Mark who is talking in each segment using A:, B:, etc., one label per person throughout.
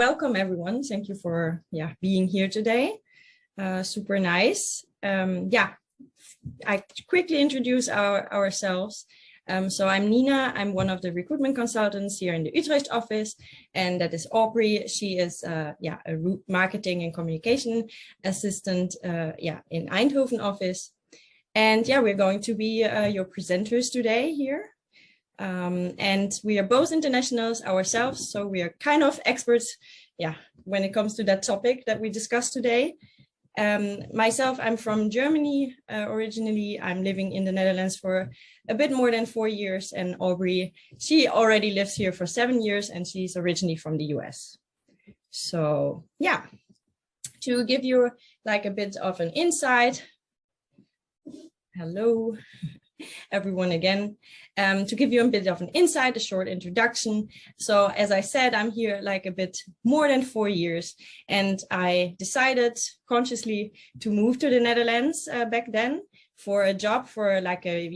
A: welcome everyone. Thank you for being here today. Super nice. I quickly introduce ourselves. So I'm Nina. I'm one of the recruitment consultants here in the Utrecht office, and that is Aubrey. She is a marketing and communication assistant in Eindhoven office. And we're going to be your presenters today here. And we are both internationals ourselves, so we are kind of experts when it comes to that topic that we discussed today. Myself, I'm from Germany originally. I'm living in the Netherlands for a bit more than 4 years, and Aubrey, she already lives here for 7 years, and she's originally from the US. So to give you like a bit of an insight, hello everyone again, to give you a bit of an insight, a short introduction. So as I said, I'm here like a bit more than 4 years, and I decided consciously to move to the Netherlands back then for a job for like a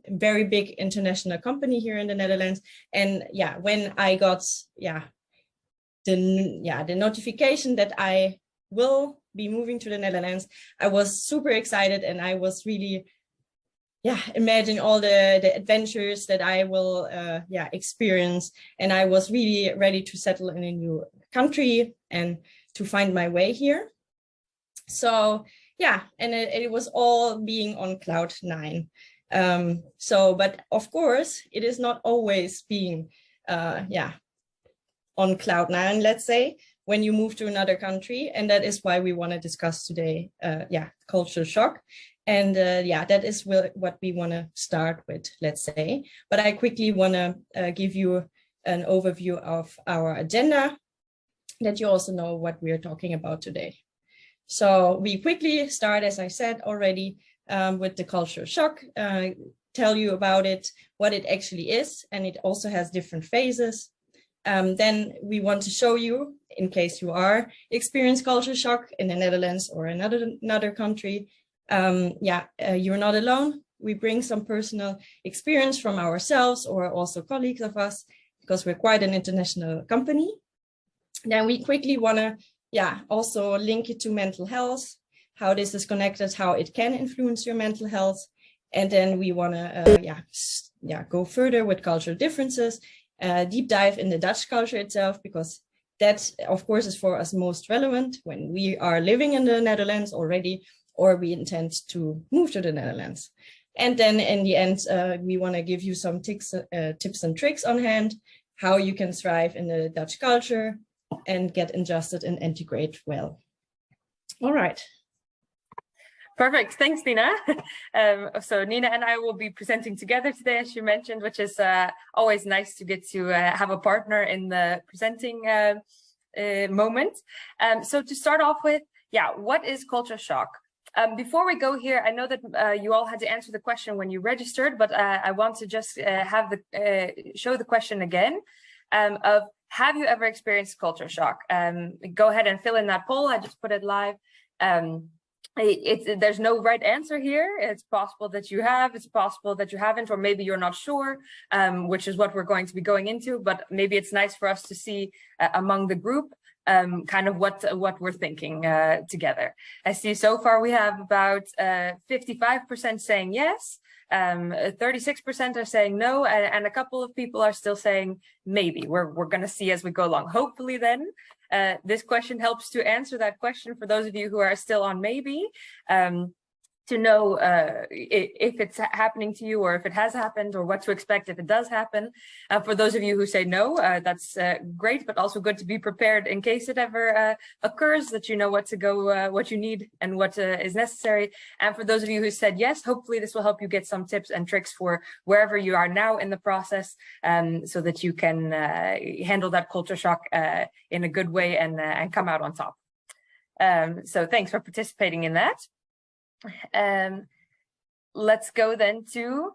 A: very big international company here in the Netherlands. And when I got the notification that I will be moving to the Netherlands, I was super excited, and I was really imagine all the adventures that I will experience. And I was really ready to settle in a new country and to find my way here. So and it was all being on cloud 9. But of course it is not always being on cloud 9, let's say, when you move to another country. And that is why we want to discuss today culture shock. And that is what we want to start with, let's say. But I quickly want to give you an overview of our agenda, that you also know what we are talking about today. So we quickly start, as I said already, with the culture shock, tell you about it, what it actually is, and it also has different phases. Then we want to show you, in case you are experiencing culture shock in the Netherlands or another country, you're not alone. We bring some personal experience from ourselves or also colleagues of us, because we're quite an international company. Then we quickly want to also link it to mental health, how this is connected, how it can influence your mental health. And then we want to go further with cultural differences, deep dive in the Dutch culture itself, because that of course is for us most relevant when we are living in the Netherlands already, or we intend to move to the Netherlands. And then in the end, we want to give you some tips and tricks on hand, how you can thrive in the Dutch culture and get adjusted and integrate well. All right.
B: Perfect. Thanks, Nina. So Nina and I will be presenting together today, as you mentioned, which is always nice to get to have a partner in the presenting moment. So to start off with, what is culture shock? Before we go here, I know that you all had to answer the question when you registered, but I want to just show the question again of, have you ever experienced culture shock? Go ahead and fill in that poll. I just put it live. There's no right answer here. It's possible that you have, it's possible that you haven't, or maybe you're not sure, which is what we're going to be going into. But maybe it's nice for us to see among the group kind of what we're thinking together. I see so far we have about 55% saying yes, 36% are saying no, and a couple of people are still saying maybe. We're going to see as we go along. Hopefully then this question helps to answer that question for those of you who are still on maybe, to know if it's happening to you, or if it has happened, or what to expect if it does happen. For those of you who say no, that's great, but also good to be prepared in case it ever occurs, that you know what to go, what you need and what is necessary. And for those of you who said yes, hopefully this will help you get some tips and tricks for wherever you are now in the process, so that you can handle that culture shock in a good way and come out on top. So thanks for participating in that. Let's go then to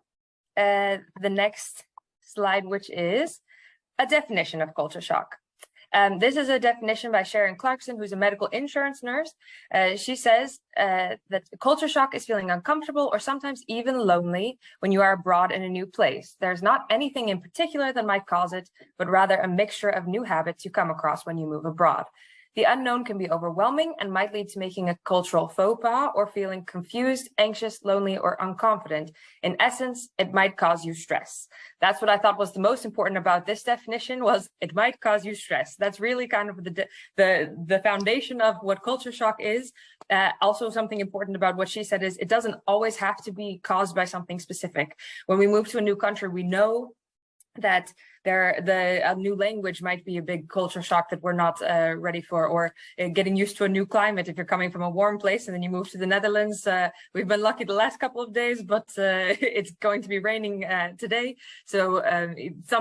B: the next slide, which is a definition of culture shock. This is a definition by Sharon Clarkson, who's a medical insurance nurse. She says that culture shock is feeling uncomfortable or sometimes even lonely when you are abroad in a new place. There's not anything in particular that might cause it, but rather a mixture of new habits you come across when you move abroad. The unknown can be overwhelming and might lead to making a cultural faux pas or feeling confused, anxious, lonely, or unconfident. In essence, it might cause you stress. That's what I thought was the most important about this definition, was it might cause you stress. That's really kind of the foundation of what culture shock is. Also, something important about what she said is it doesn't always have to be caused by something specific. When we move to a new country, we know that a new language might be a big culture shock that we're not ready for, or getting used to a new climate. If you're coming from a warm place and then you move to the Netherlands, we've been lucky the last couple of days, but it's going to be raining today. So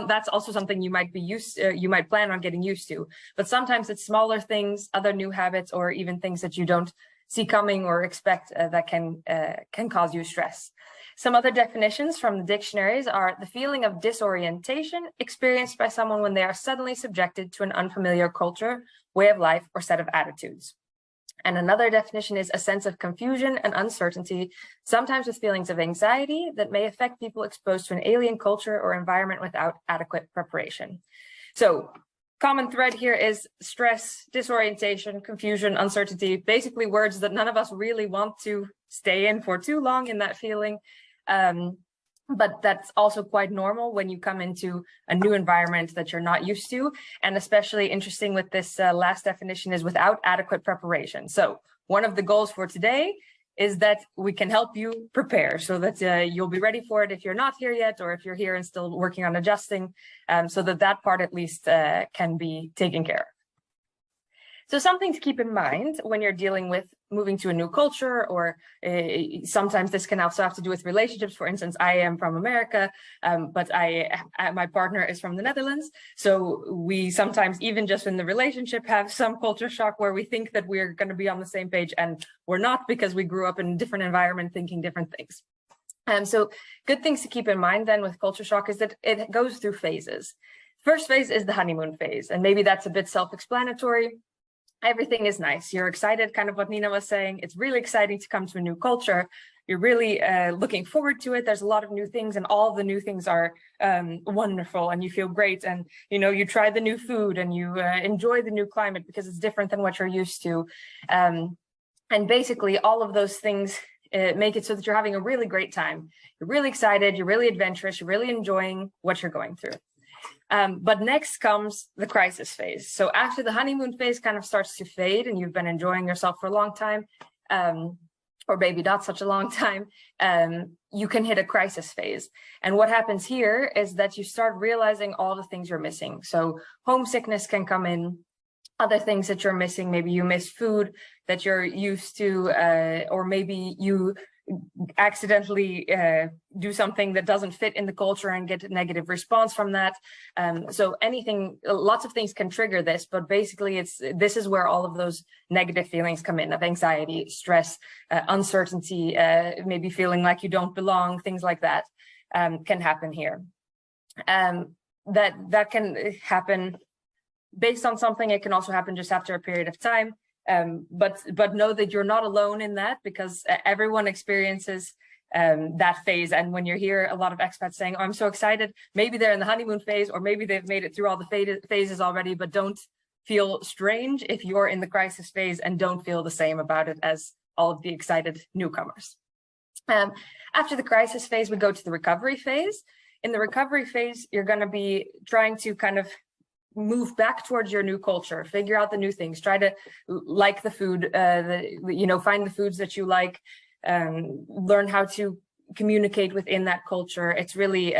B: that's also something you might you might plan on getting used to. But sometimes it's smaller things, other new habits, or even things that you don't see coming or expect that can cause you stress. Some other definitions from the dictionaries are the feeling of disorientation experienced by someone when they are suddenly subjected to an unfamiliar culture, way of life, or set of attitudes. And another definition is a sense of confusion and uncertainty, sometimes with feelings of anxiety that may affect people exposed to an alien culture or environment without adequate preparation. So, common thread here is stress, disorientation, confusion, uncertainty, basically words that none of us really want to stay in for too long in that feeling. But that's also quite normal when you come into a new environment that you're not used to. And especially interesting with this last definition is without adequate preparation. So one of the goals for today is that we can help you prepare so that you'll be ready for it if you're not here yet, or if you're here and still working on adjusting, so that part at least can be taken care of. So something to keep in mind when you're dealing with moving to a new culture, or sometimes this can also have to do with relationships. For instance, I am from America, but my partner is from the Netherlands. So we sometimes, even just in the relationship, have some culture shock where we think that we're going to be on the same page, and we're not, because we grew up in a different environment thinking different things. So good things to keep in mind then with culture shock is that it goes through phases. First phase is the honeymoon phase, and maybe that's a bit self-explanatory. Everything is nice. You're excited, kind of what Nina was saying. It's really exciting to come to a new culture. You're really looking forward to it. There's a lot of new things, and all the new things are wonderful, and you feel great. And, you try the new food, and you enjoy the new climate because it's different than what you're used to. And basically, all of those things make it so that you're having a really great time. You're really excited. You're really adventurous. You're really enjoying what you're going through. But next comes the crisis phase. So after the honeymoon phase kind of starts to fade and you've been enjoying yourself for a long time, or maybe not such a long time, you can hit a crisis phase. And what happens here is that you start realizing all the things you're missing. So homesickness can come in, other things that you're missing. Maybe you miss food that you're used to, or maybe you accidentally do something that doesn't fit in the culture and get a negative response from that. So lots of things can trigger this, but basically this is where all of those negative feelings come in, of anxiety, stress, uncertainty, maybe feeling like you don't belong, things like that can happen here. That can happen based on something. It can also happen just after a period of time. But know that you're not alone in that, because everyone experiences that phase. And when you hear a lot of expats saying, "Oh, I'm so excited," maybe they're in the honeymoon phase, or maybe they've made it through all the phases already, but don't feel strange if you're in the crisis phase and don't feel the same about it as all of the excited newcomers. After the crisis phase, we go to the recovery phase. In the recovery phase, you're going to be trying to kind of move back towards your new culture, figure out the new things, try to like the food, find the foods that you like, learn how to communicate within that culture. It's really,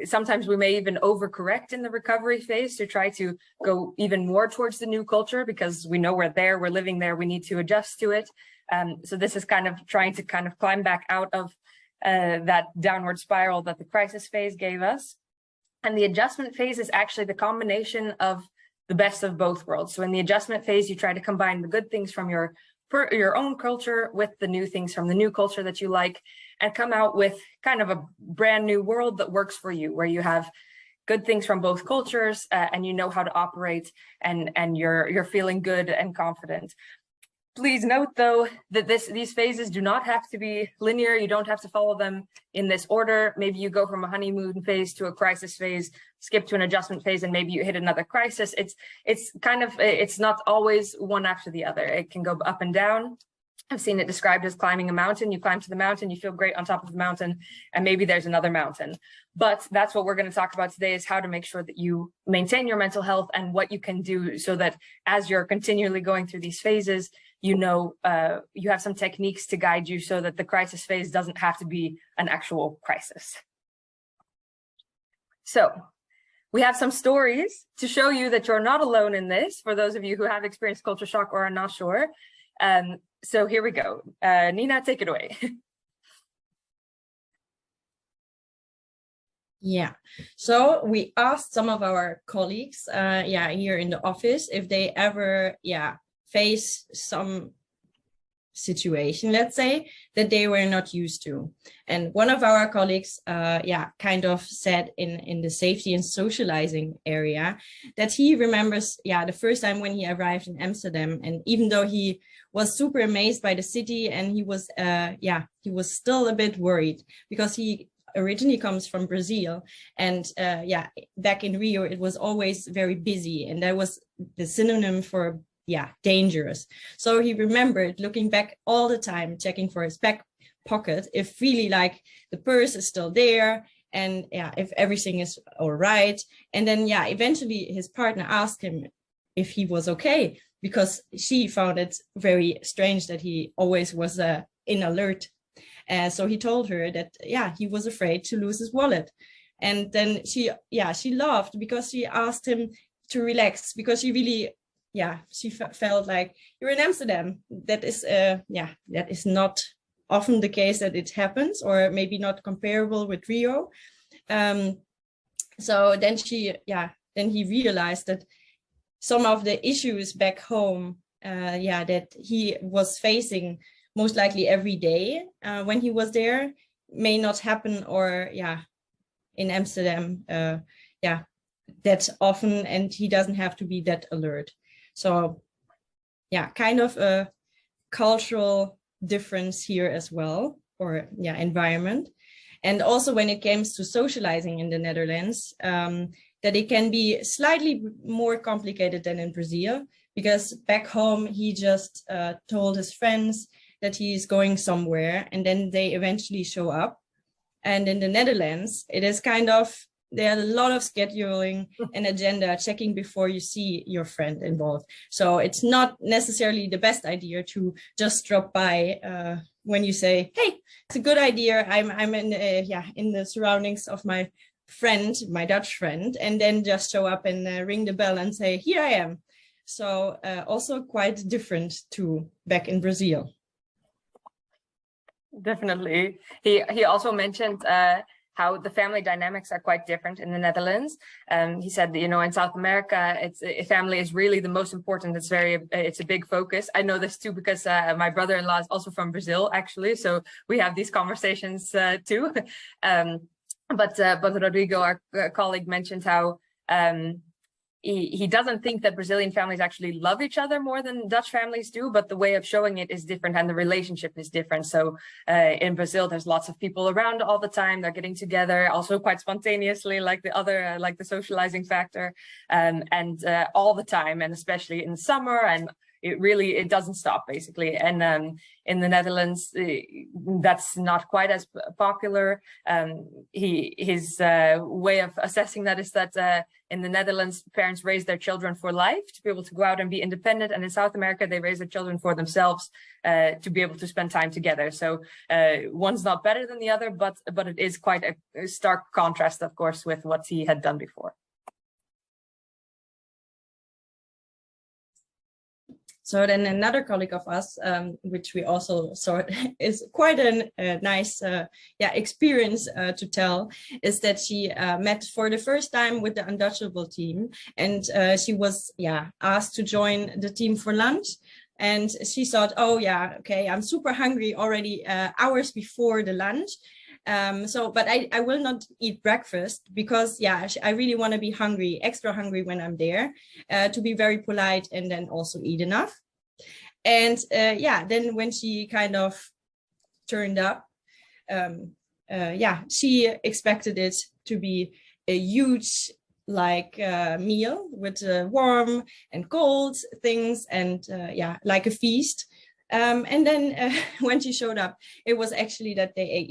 B: sometimes we may even overcorrect in the recovery phase to try to go even more towards the new culture, because we know we're living there, we need to adjust to it. So this is kind of trying to kind of climb back out of that downward spiral that the crisis phase gave us. And the adjustment phase is actually the combination of the best of both worlds. So in the adjustment phase, you try to combine the good things from your own culture with the new things from the new culture that you like, and come out with kind of a brand new world that works for you, where you have good things from both cultures, and you know how to operate, and you're feeling good and confident. Please note, though, that these phases do not have to be linear. You don't have to follow them in this order. Maybe you go from a honeymoon phase to a crisis phase, skip to an adjustment phase, and maybe you hit another crisis. It's not always one after the other. It can go up and down. I've seen it described as climbing a mountain. You climb to the mountain, you feel great on top of the mountain, and maybe there's another mountain. But that's what we're going to talk about today, is how to make sure that you maintain your mental health and what you can do so that as you're continually going through these phases, you know, you have some techniques to guide you so that the crisis phase doesn't have to be an actual crisis. So we have some stories to show you that you're not alone in this, for those of you who have experienced culture shock or are not sure. So here we go. Nina, take it away.
A: Yeah, so we asked some of our colleagues, here in the office, if they ever, face some situation, let's say, that they were not used to. And one of our colleagues, kind of said in the safety and socializing area that he remembers, the first time when he arrived in Amsterdam, and even though he was super amazed by the city, and he was, he was still a bit worried because he originally comes from Brazil, and back in Rio it was always very busy, and that was the synonym for dangerous. So he remembered looking back all the time, checking for his back pocket if really like the purse is still there, and if everything is all right. And then eventually his partner asked him if he was okay, because she found it very strange that he always was in alert. So he told her that, he was afraid to lose his wallet. And then she laughed because she asked him to relax, because she really, she felt like, you're in Amsterdam. That is, that is not often the case that it happens, or maybe not comparable with Rio. So then then he realized that some of the issues back home, that he was facing most likely every day when he was there, may not happen, or in Amsterdam, that often, and he doesn't have to be that alert. So kind of a cultural difference here as well, or environment. And also when it comes to socializing in the Netherlands, that it can be slightly more complicated than in Brazil, because back home he just told his friends that he's going somewhere, and then they eventually show up. And in the Netherlands, it is kind of, there's a lot of scheduling and agenda checking before you see your friend involved. So it's not necessarily the best idea to just drop by when you say, hey, it's a good idea. I'm in the surroundings of my friend, my Dutch friend, and then just show up and ring the bell and say, here I am. So also quite different to back in Brazil.
B: Definitely. He also mentioned how the family dynamics are quite different in the Netherlands. He said that, in South America, family is really the most important. It's a big focus. I know this too, because my brother-in-law is also from Brazil, actually. So we have these conversations too. But Rodrigo, our colleague, mentioned how he doesn't think that Brazilian families actually love each other more than Dutch families do, but the way of showing it is different, and the relationship is different. So in Brazil, there's lots of people around all the time. They're getting together also quite spontaneously, like the other, like the socializing factor, and all the time, and especially in summer, and it doesn't stop, basically. And in the Netherlands, that's not quite as popular. His way of assessing that is that in the Netherlands, parents raise their children for life to be able to go out and be independent. And in South America, they raise their children for themselves to be able to spend time together. So one's not better than the other, but it is quite a stark contrast, of course, with what he had done before.
A: So then another colleague of us, which we also saw is quite a nice experience to tell, is that she met for the first time with the Untouchable team, and she was asked to join the team for lunch. And she thought, oh yeah, okay, I'm super hungry already hours before the lunch. But I will not eat breakfast because, yeah, I really want to be hungry, extra hungry when I'm there, to be very polite and then also eat enough. And yeah, then when she kind of turned up, yeah, she expected it to be a huge meal with warm and cold things and yeah, like a feast. And then when she showed up, it was actually that they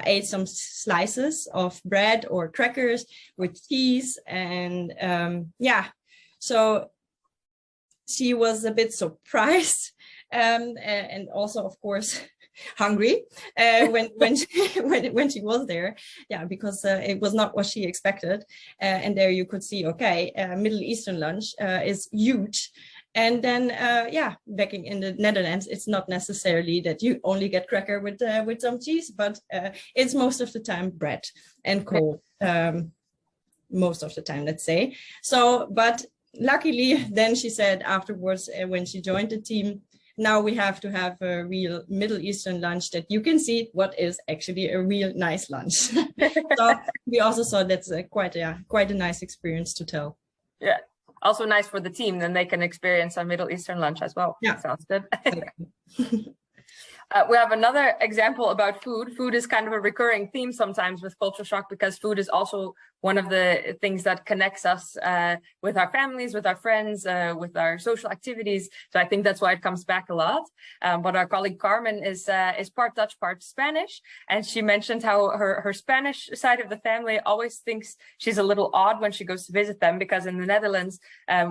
A: ate some slices of bread or crackers with cheese. And yeah, so she was a bit surprised and also, of course, hungry when she was there. Yeah, because it was not what she expected. And there you could see, okay, Middle Eastern lunch is huge. And then, yeah, back in the Netherlands, it's not necessarily that you only get cracker with some cheese, but it's most of the time bread and coal, most of the time, let's say. So, but luckily, then she said afterwards, when she joined the team, now we have to have a real Middle Eastern lunch that you can see what is actually a real nice lunch. So we also saw that's quite a nice experience to tell.
B: Yeah. Also nice for the team, then they can experience a Middle Eastern lunch as well. Yeah, sounds good. We have another example about food. Food is kind of a recurring theme sometimes with Culture Shock because food is also one of the things that connects us with our families, with our friends, with our social activities. So I think that's why it comes back a lot. But our colleague Carmen is part Dutch, part Spanish. And she mentioned how her Spanish side of the family always thinks she's a little odd when she goes to visit them, because in the Netherlands,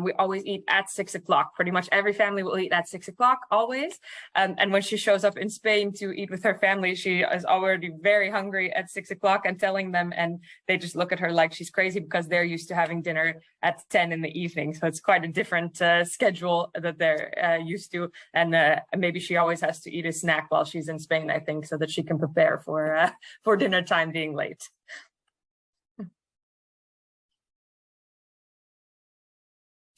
B: we always eat at 6 o'clock. Pretty much every family will eat at 6 o'clock, always. And when she shows up in Spain to eat with her family, she is already very hungry at 6 o'clock and telling them, and they just look at her like she's crazy because they're used to having dinner at 10 in the evening. So it's quite a different schedule that they're used to. And maybe she always has to eat a snack while she's in Spain, I think, so that she can prepare for dinner time being late.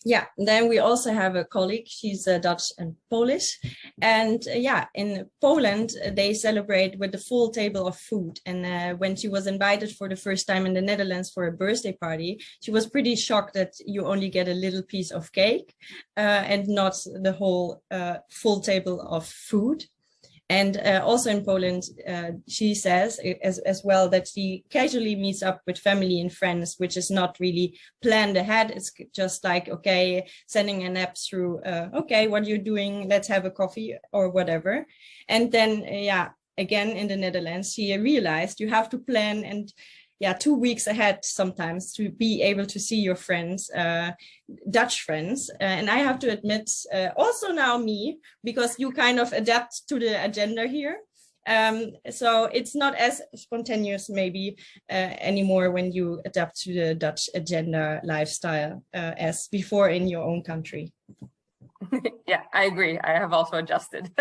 A: Yeah, then we also have a colleague, she's Dutch and Polish. And yeah, in Poland, they celebrate with the full table of food. And when she was invited for the first time in the Netherlands for a birthday party, she was pretty shocked that you only get a little piece of cake and not the whole full table of food. And also in Poland, she says as well that she casually meets up with family and friends, which is not really planned ahead. It's just like, okay, sending an app through, okay, what are you doing? Let's have a coffee or whatever. And then, yeah, again, in the Netherlands, she realized you have to plan and 2 weeks ahead sometimes to be able to see your friends, Dutch friends. And I have to admit, also now me, because you kind of adapt to the agenda here. So it's not as spontaneous maybe anymore when you adapt to the Dutch agenda lifestyle as before in your own country.
B: Yeah, I agree. I have also adjusted.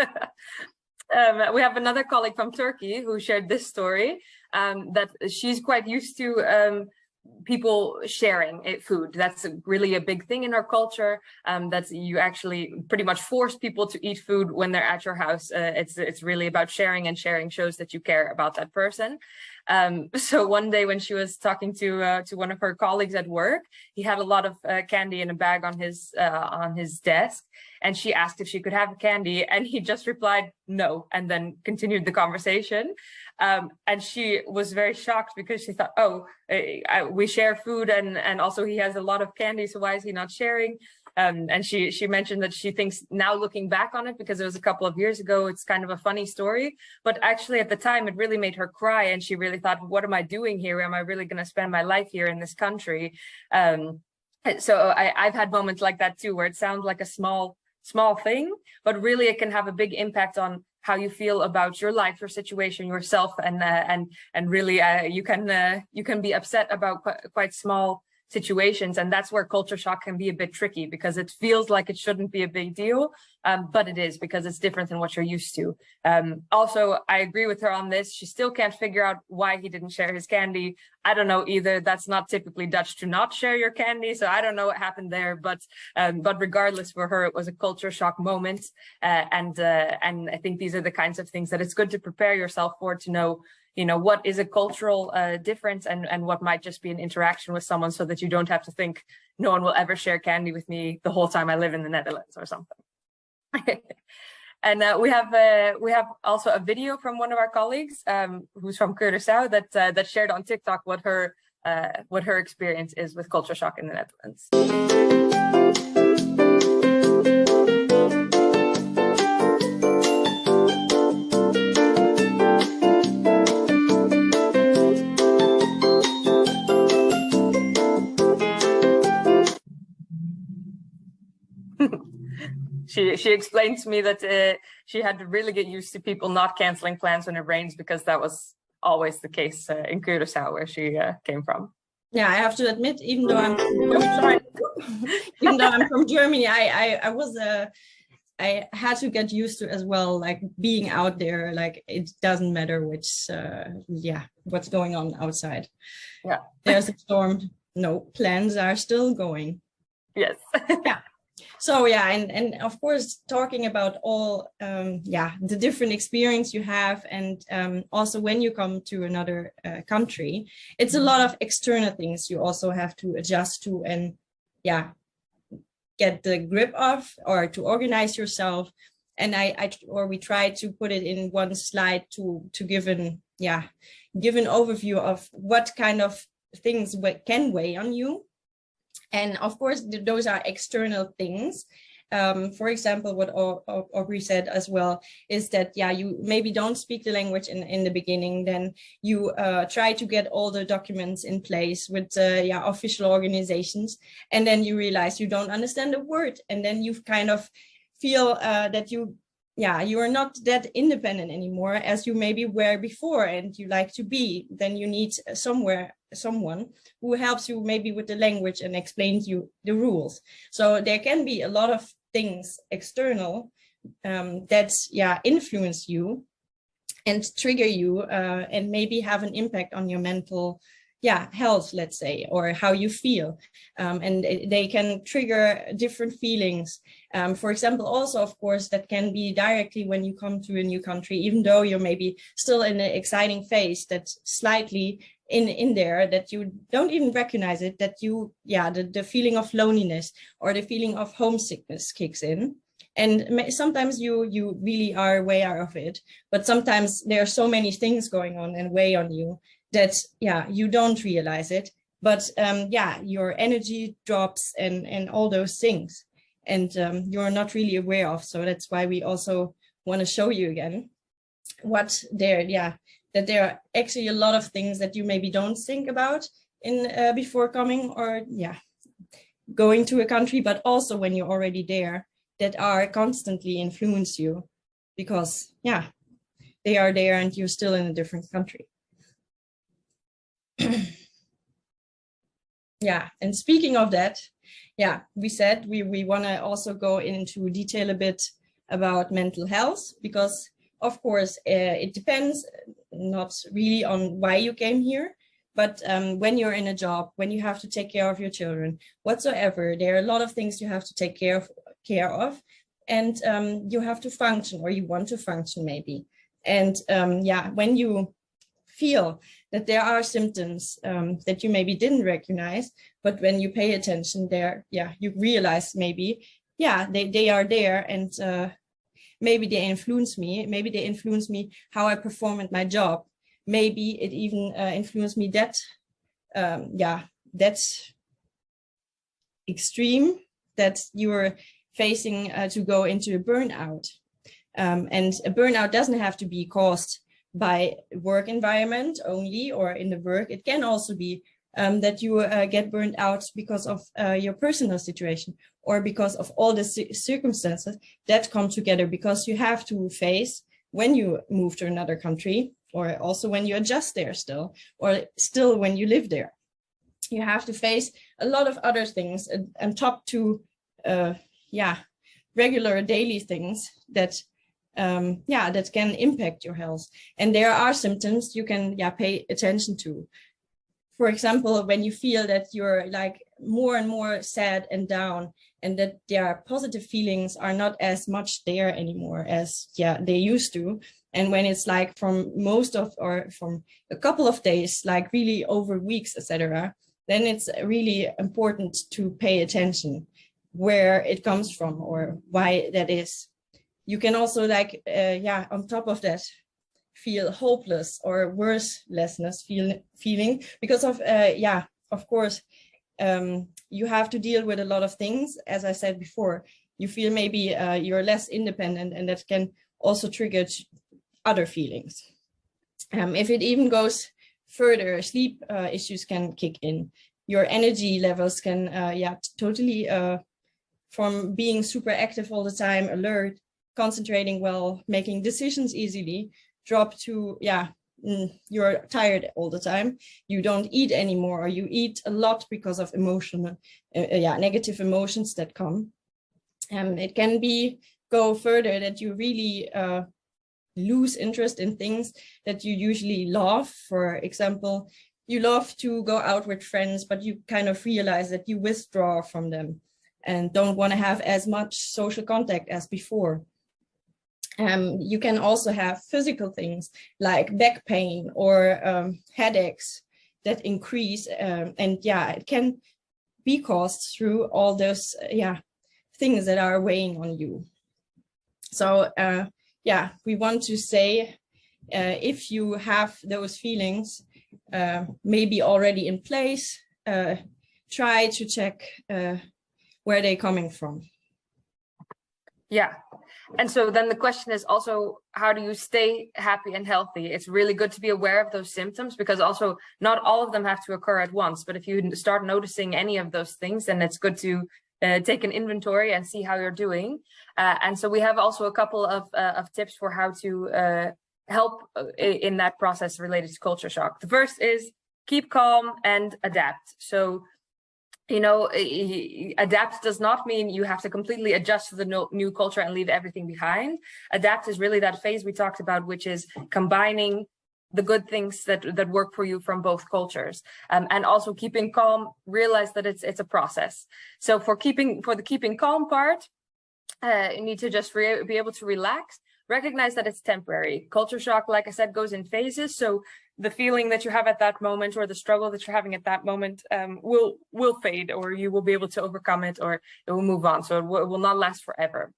B: We have another colleague from Turkey who shared this story, that she's quite used to people sharing food. That's really a big thing in our culture. That's you actually pretty much force people to eat food when they're at your house. It's really about sharing, and sharing shows that you care about that person. So one day when she was talking to one of her colleagues at work, he had a lot of candy in a bag on his desk, and she asked if she could have candy, and he just replied no, and then continued the conversation. And she was very shocked because she thought, oh, we share food, and also he has a lot of candy, so why is he not sharing? And she mentioned that she thinks now, looking back on it, because it was a couple of years ago, it's kind of a funny story, but actually at the time it really made her cry, and she really thought, what am I doing here? Am I really going to spend my life here in this country? So I've had moments like that too, where it sounds like a small thing, but really it can have a big impact on how you feel about your life, your situation, yourself, and really you can be upset about quite small situations. And that's where culture shock can be a bit tricky, because it feels like it shouldn't be a big deal, but it is, because it's different than what you're used to. Also, I agree with her on this. She still can't figure out why he didn't share his candy. I don't know either. That's not typically Dutch to not share your candy, so I don't know what happened there. But regardless, for her, it was a culture shock moment, and I think these are the kinds of things that it's good to prepare yourself for, to know you know, what is a cultural difference and what might just be an interaction with someone, so that you don't have to think no one will ever share candy with me the whole time I live in the Netherlands or something. And we have also a video from one of our colleagues who's from Curaçao that shared on TikTok what her experience is with culture shock in the Netherlands. She explained to me that she had to really get used to people not canceling plans when it rains, because that was always the case in Curaçao, where she came from.
A: Yeah, I have to admit, even though I'm from Germany, I had to get used to as well, like being out there. Like it doesn't matter which, what's going on outside.
B: Yeah,
A: there's a storm. No, plans are still going.
B: Yes.
A: Yeah. So yeah, and of course, talking about all the different experience you have, and also when you come to another country, it's a lot of external things you also have to adjust to, and get the grip of, or to organize yourself. And we try to put it in one slide to give an overview of what kind of things can weigh on you. And of course, those are external things. For example, what Aubrey said as well is that, you maybe don't speak the language in the beginning, then you try to get all the documents in place with official organizations, and then you realize you don't understand a word, and then you kind of feel that you are not that independent anymore as you maybe were before, and you like to be. Then you need someone who helps you maybe with the language and explains you the rules. So there can be a lot of things external that influence you and trigger you and maybe have an impact on your mental health, let's say, or how you feel. And they can trigger different feelings. For example, also, of course, that can be directly when you come to a new country, even though you're maybe still in an exciting phase, that's slightly in there, that you don't even recognize it, that you, the feeling of loneliness or the feeling of homesickness kicks in. And sometimes you really are aware of it, but sometimes there are so many things going on and weigh on you that, you don't realize it, but your energy drops and all those things, and you're not really aware of. So that's why we also want to show you again what that there are actually a lot of things that you maybe don't think about in before coming or going to a country, but also when you're already there, that are constantly influence you, because they are there and you're still in a different country. And speaking of that, we said we want to also go into detail a bit about mental health, because of course it depends not really on why you came here, but when you're in a job, when you have to take care of your children whatsoever, there are a lot of things you have to take care of, and you have to function, or you want to function maybe. And when you feel that there are symptoms that you maybe didn't recognize, but when you pay attention there, you realize maybe, they are there, and maybe they influence me. Maybe they influence me how I perform at my job. Maybe it even influenced me that, that's extreme, that you're facing to go into a burnout. And a burnout doesn't have to be caused by work environment only, or in the work. It can also be that you get burned out because of your personal situation, or because of all the circumstances that come together, because you have to face when you move to another country, or also when you adjust there still, or still when you live there. You have to face a lot of other things and top to regular daily things that that can impact your health. And there are symptoms you can pay attention to. for example, when you feel that you're like more and more sad and down, and that their positive feelings are not as much there anymore as they used to. And when it's like from most of, or from a couple of days, like really over weeks, etc., then it's really important to pay attention where it comes from or why that is. You can also like, on top of that, feel hopeless or worthlessness feeling because of, of course, you have to deal with a lot of things. As I said before, you feel maybe you're less independent, and that can also trigger other feelings. If it even goes further, sleep issues can kick in. Your energy levels can, totally, from being super active all the time, alert, concentrating well, making decisions easily, drop to, you're tired all the time. You don't eat anymore, or you eat a lot because of emotional, negative emotions that come. It can go further that you really lose interest in things that you usually love. For example, you love to go out with friends, but you kind of realize that you withdraw from them and don't want to have as much social contact as before. You can also have physical things like back pain or headaches that increase, and it can be caused through all those things that are weighing on you. So we want to say, if you have those feelings maybe already in place, try to check where they're coming from.
B: Yeah. And so then the question is also, how do you stay happy and healthy? It's really good to be aware of those symptoms, because also not all of them have to occur at once. But if you start noticing any of those things, then it's good to take an inventory and see how you're doing. And so we have also a couple of tips for how to help in that process related to culture shock. The first is keep calm and adapt. So, adapt does not mean you have to completely adjust to the new culture and leave everything behind. Adapt is really that phase we talked about, which is combining the good things that work for you from both cultures, and also keeping calm. Realize that it's a process. So for the keeping calm part, you need to just be able to relax. Recognize that it's temporary. Culture shock, like I said, goes in phases. So the feeling that you have at that moment, or the struggle that you're having at that moment, will fade, or you will be able to overcome it, or it will move on. So it will not last forever.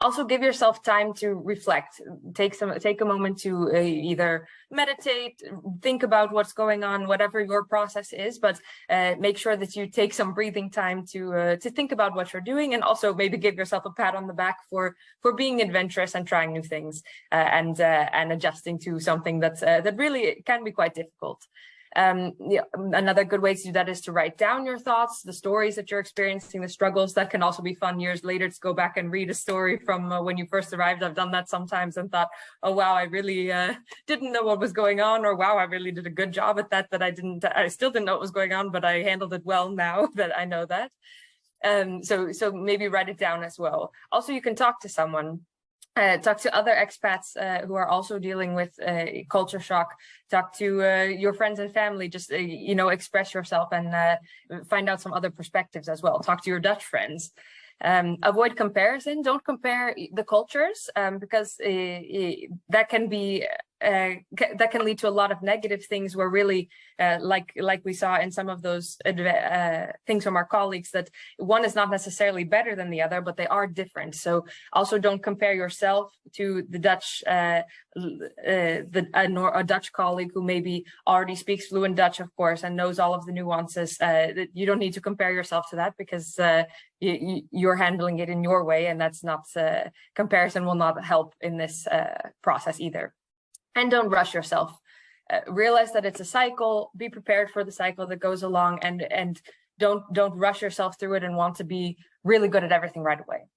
B: Also give yourself time to reflect. Take a moment to either meditate, think about what's going on, whatever your process is, but make sure that you take some breathing time to think about what you're doing, and also maybe give yourself a pat on the back for being adventurous and trying new things, and adjusting to something that really can be quite difficult. Another good way to do that is to write down your thoughts, the stories that you're experiencing, the struggles. That can also be fun years later to go back and read a story from when you first arrived. I've done that sometimes and thought, oh wow, I really didn't know what was going on, or wow, I really did a good job at that I still didn't know what was going on, but I handled it well now that I know that. So maybe write it down as well. Also, you can talk to someone. Talk to other expats who are also dealing with culture shock. Talk to your friends and family. Just express yourself and find out some other perspectives as well. Talk to your Dutch friends. Avoid comparison. Don't compare the cultures, because that can lead to a lot of negative things, where really, like we saw in some of those things from our colleagues, that one is not necessarily better than the other, but they are different. So also don't compare yourself to the Dutch, a Dutch colleague who maybe already speaks fluent Dutch, of course, and knows all of the nuances. You don't need to compare yourself to that, because you're handling it in your way, and that's not comparison will not help in this process either. And don't rush yourself. Realize that it's a cycle. Be prepared for the cycle that goes along, and don't rush yourself through it and want to be really good at everything right away.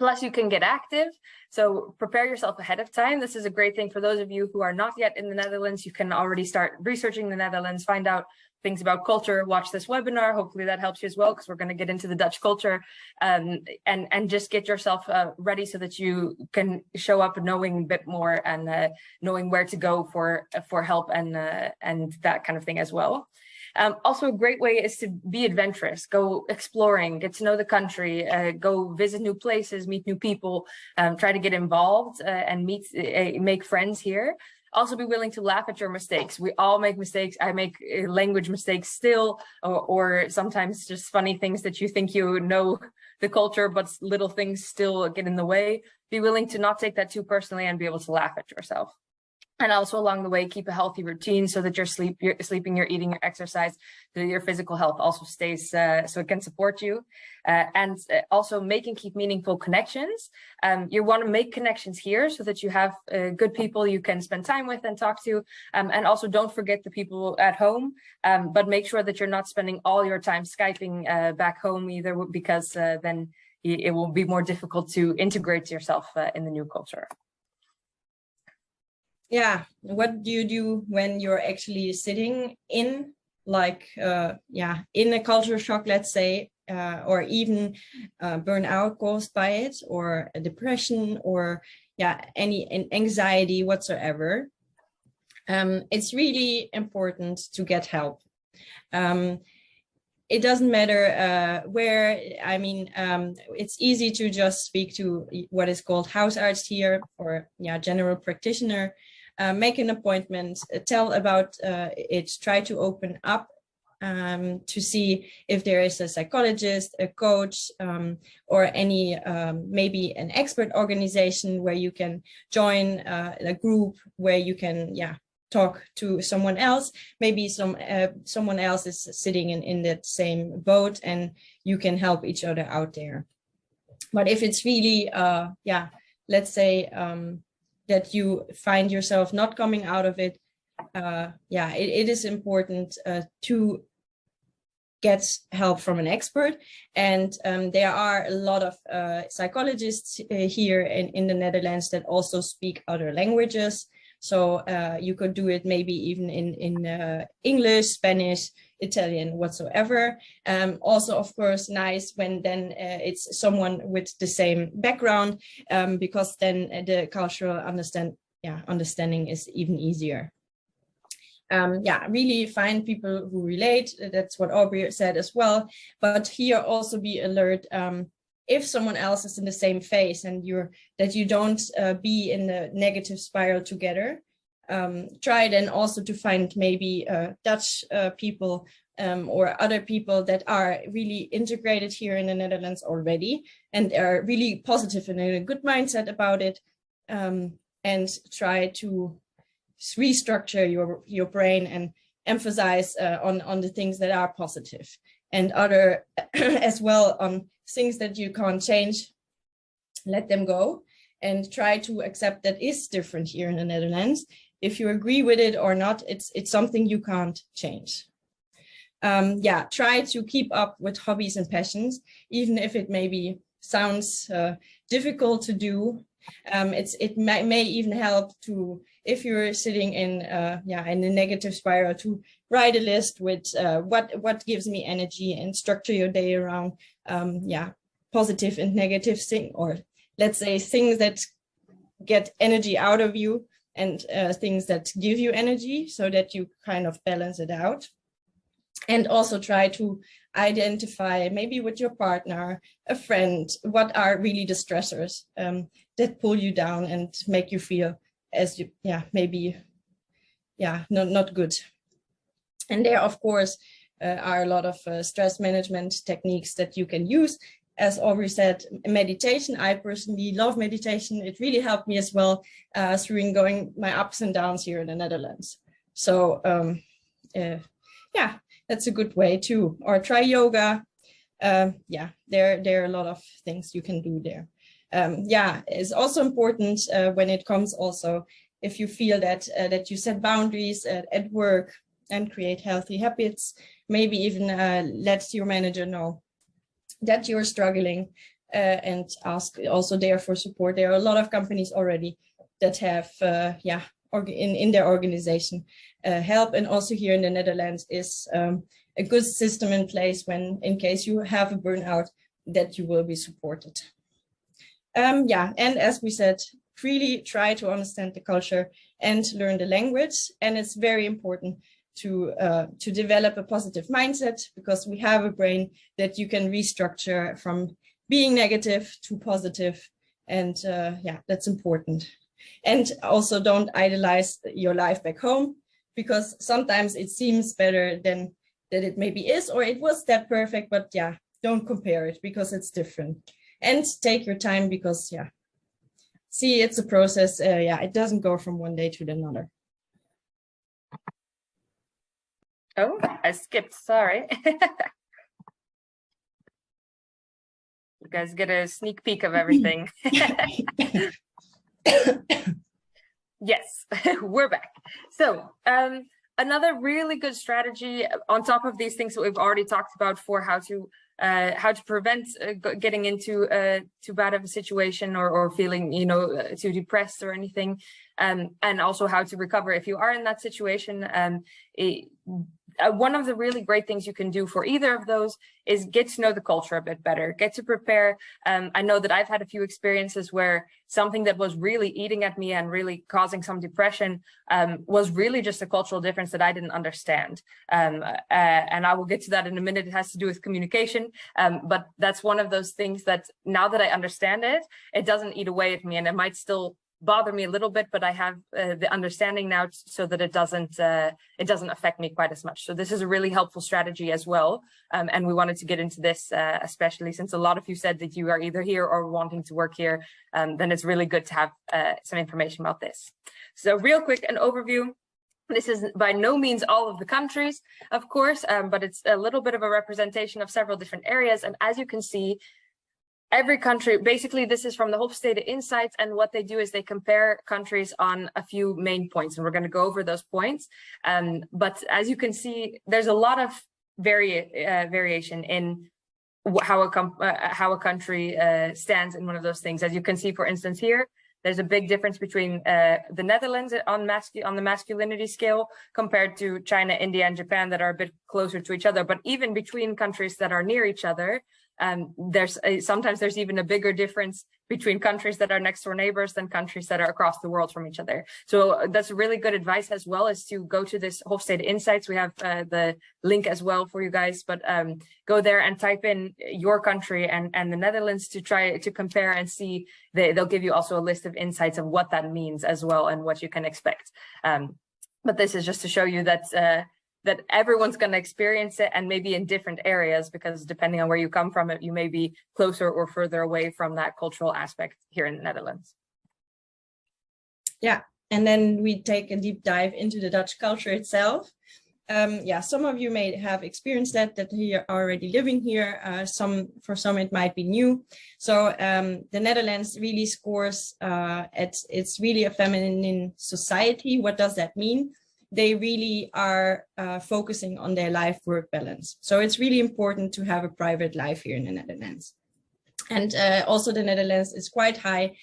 B: Plus, you can get active. So prepare yourself ahead of time. This is a great thing for those of you who are not yet in the Netherlands. You can already start researching the Netherlands, find out things about culture, watch this webinar. Hopefully that helps you as well, because we're going to get into the Dutch culture, and just get yourself ready so that you can show up knowing a bit more and knowing where to go for help and that kind of thing as well. Also, a great way is to be adventurous, go exploring, get to know the country, go visit new places, meet new people, try to get involved and make friends here. Also be willing to laugh at your mistakes. We all make mistakes. I make language mistakes still, or sometimes just funny things that you think you know the culture, but little things still get in the way. Be willing to not take that too personally and be able to laugh at yourself. And also along the way, keep a healthy routine so that you're sleeping, you're eating, your exercise, so your physical health also stays, so it can support you. And also make and keep meaningful connections. You want to make connections here so that you have good people you can spend time with and talk to. And also don't forget the people at home, but make sure that you're not spending all your time Skyping back home either, because then it will be more difficult to integrate yourself in the new culture.
A: Yeah, what do you do when you're actually sitting in, like, in a culture shock, let's say, or even burnout caused by it, or a depression, or any anxiety whatsoever? It's really important to get help. It doesn't matter where. I mean, it's easy to just speak to what is called huisarts here, or general practitioner. Make an appointment, tell about it, try to open up to see if there is a psychologist, a coach, or any maybe an expert organization where you can join a group where you can talk to someone else. Maybe someone else is sitting in that same boat and you can help each other out there. But if it's really let's say that you find yourself not coming out of it, it is important to get help from an expert. And there are a lot of psychologists here in the Netherlands that also speak other languages. So you could do it maybe even in English, Spanish, Italian, whatsoever. Also, of course, nice when then it's someone with the same background, because then the cultural understanding is even easier. Really find people who relate. That's what Aubrey said as well. But here also be alert. If someone else is in the same phase and that you don't be in the negative spiral together, try then also to find maybe Dutch people or other people that are really integrated here in the Netherlands already and are really positive and in a good mindset about it, and try to restructure your brain and emphasize on the things that are positive, and other as well on things that you can't change, let them go, and try to accept that is different here in the Netherlands. If you agree with it or not, it's something you can't change. Try to keep up with hobbies and passions, even if it maybe sounds difficult to do. It may even help to, if you're sitting in a negative spiral, to write a list with what gives me energy, and structure your day around positive and negative things, or let's say things that get energy out of you, and things that give you energy, so that you kind of balance it out. And also try to identify, maybe with your partner, a friend, what are really the stressors that pull you down and make you feel as you, not good. And there, of course, are a lot of stress management techniques that you can use. As Aubrey said, meditation. I personally love meditation. It really helped me as well through going my ups and downs here in the Netherlands. So that's a good way too. Or try yoga. There are a lot of things you can do there. It's also important when it comes also, if you feel that you set boundaries at work and create healthy habits, maybe even let your manager know that you're struggling, and ask also there for support. There are a lot of companies already that have in their organization help. And also here in the Netherlands is a good system in place when, in case you have a burnout, that you will be supported. Yeah, and as we said, really try to understand the culture and learn the language. And it's very important to develop a positive mindset, because we have a brain that you can restructure from being negative to positive. And yeah, that's important. And also don't idolize your life back home, because sometimes it seems better than that it maybe is, or it was that perfect, but yeah, don't compare it because it's different. And take your time, because yeah, see, it's a process. Yeah, it doesn't go from one day to another.
B: Oh, I skipped, sorry. You guys get a sneak peek of everything. Yes, we're back. So another really good strategy on top of these things that we've already talked about for how to prevent getting into too bad of a situation or feeling, you know, too depressed or anything, and also how to recover if you are in that situation. One of the really great things you can do for either of those is get to know the culture a bit better, get to prepare. I know that I've had a few experiences where something that was really eating at me and really causing some depression was really just a cultural difference that I didn't understand. And I will get to that in a minute. It has to do with communication. But that's one of those things that now that I understand it, it doesn't eat away at me, and it might still bother me a little bit, but I have the understanding now so that it doesn't affect me quite as much. So this is a really helpful strategy as well. And we wanted to get into this, especially since a lot of you said that you are either here or wanting to work here. Then it's really good to have some information about this. So real quick, an overview. This is by no means all of the countries, of course, but it's a little bit of a representation of several different areas. And as you can see, every country, basically this is from the Hofstede Insights, and what they do is they compare countries on a few main points, and we're going to go over those points. But as you can see, there's a lot of variation in how a country stands in one of those things. As you can see, for instance, here, there's a big difference between the Netherlands on the masculinity scale compared to China, India, and Japan that are a bit closer to each other. But even between countries that are near each other, sometimes there's even a bigger difference between countries that are next door neighbors than countries that are across the world from each other. So that's really good advice as well, is to go to this Hofstede Insights. We have the link as well for you guys, but go there and type in your country and the Netherlands to try to compare and see. They'll give you also a list of insights of what that means as well and what you can expect. But this is just to show you that that everyone's going to experience it, and maybe in different areas, because depending on where you come from, you may be closer or further away from that cultural aspect here in the Netherlands.
A: Yeah, and then we take a deep dive into the Dutch culture itself. Yeah, some of you may have experienced that you're already living here. For some it might be new. So the Netherlands really scores it's really a feminine society. What does that mean? They really are focusing on their life-work balance. So it's really important to have a private life here in the Netherlands. And also the Netherlands is quite highly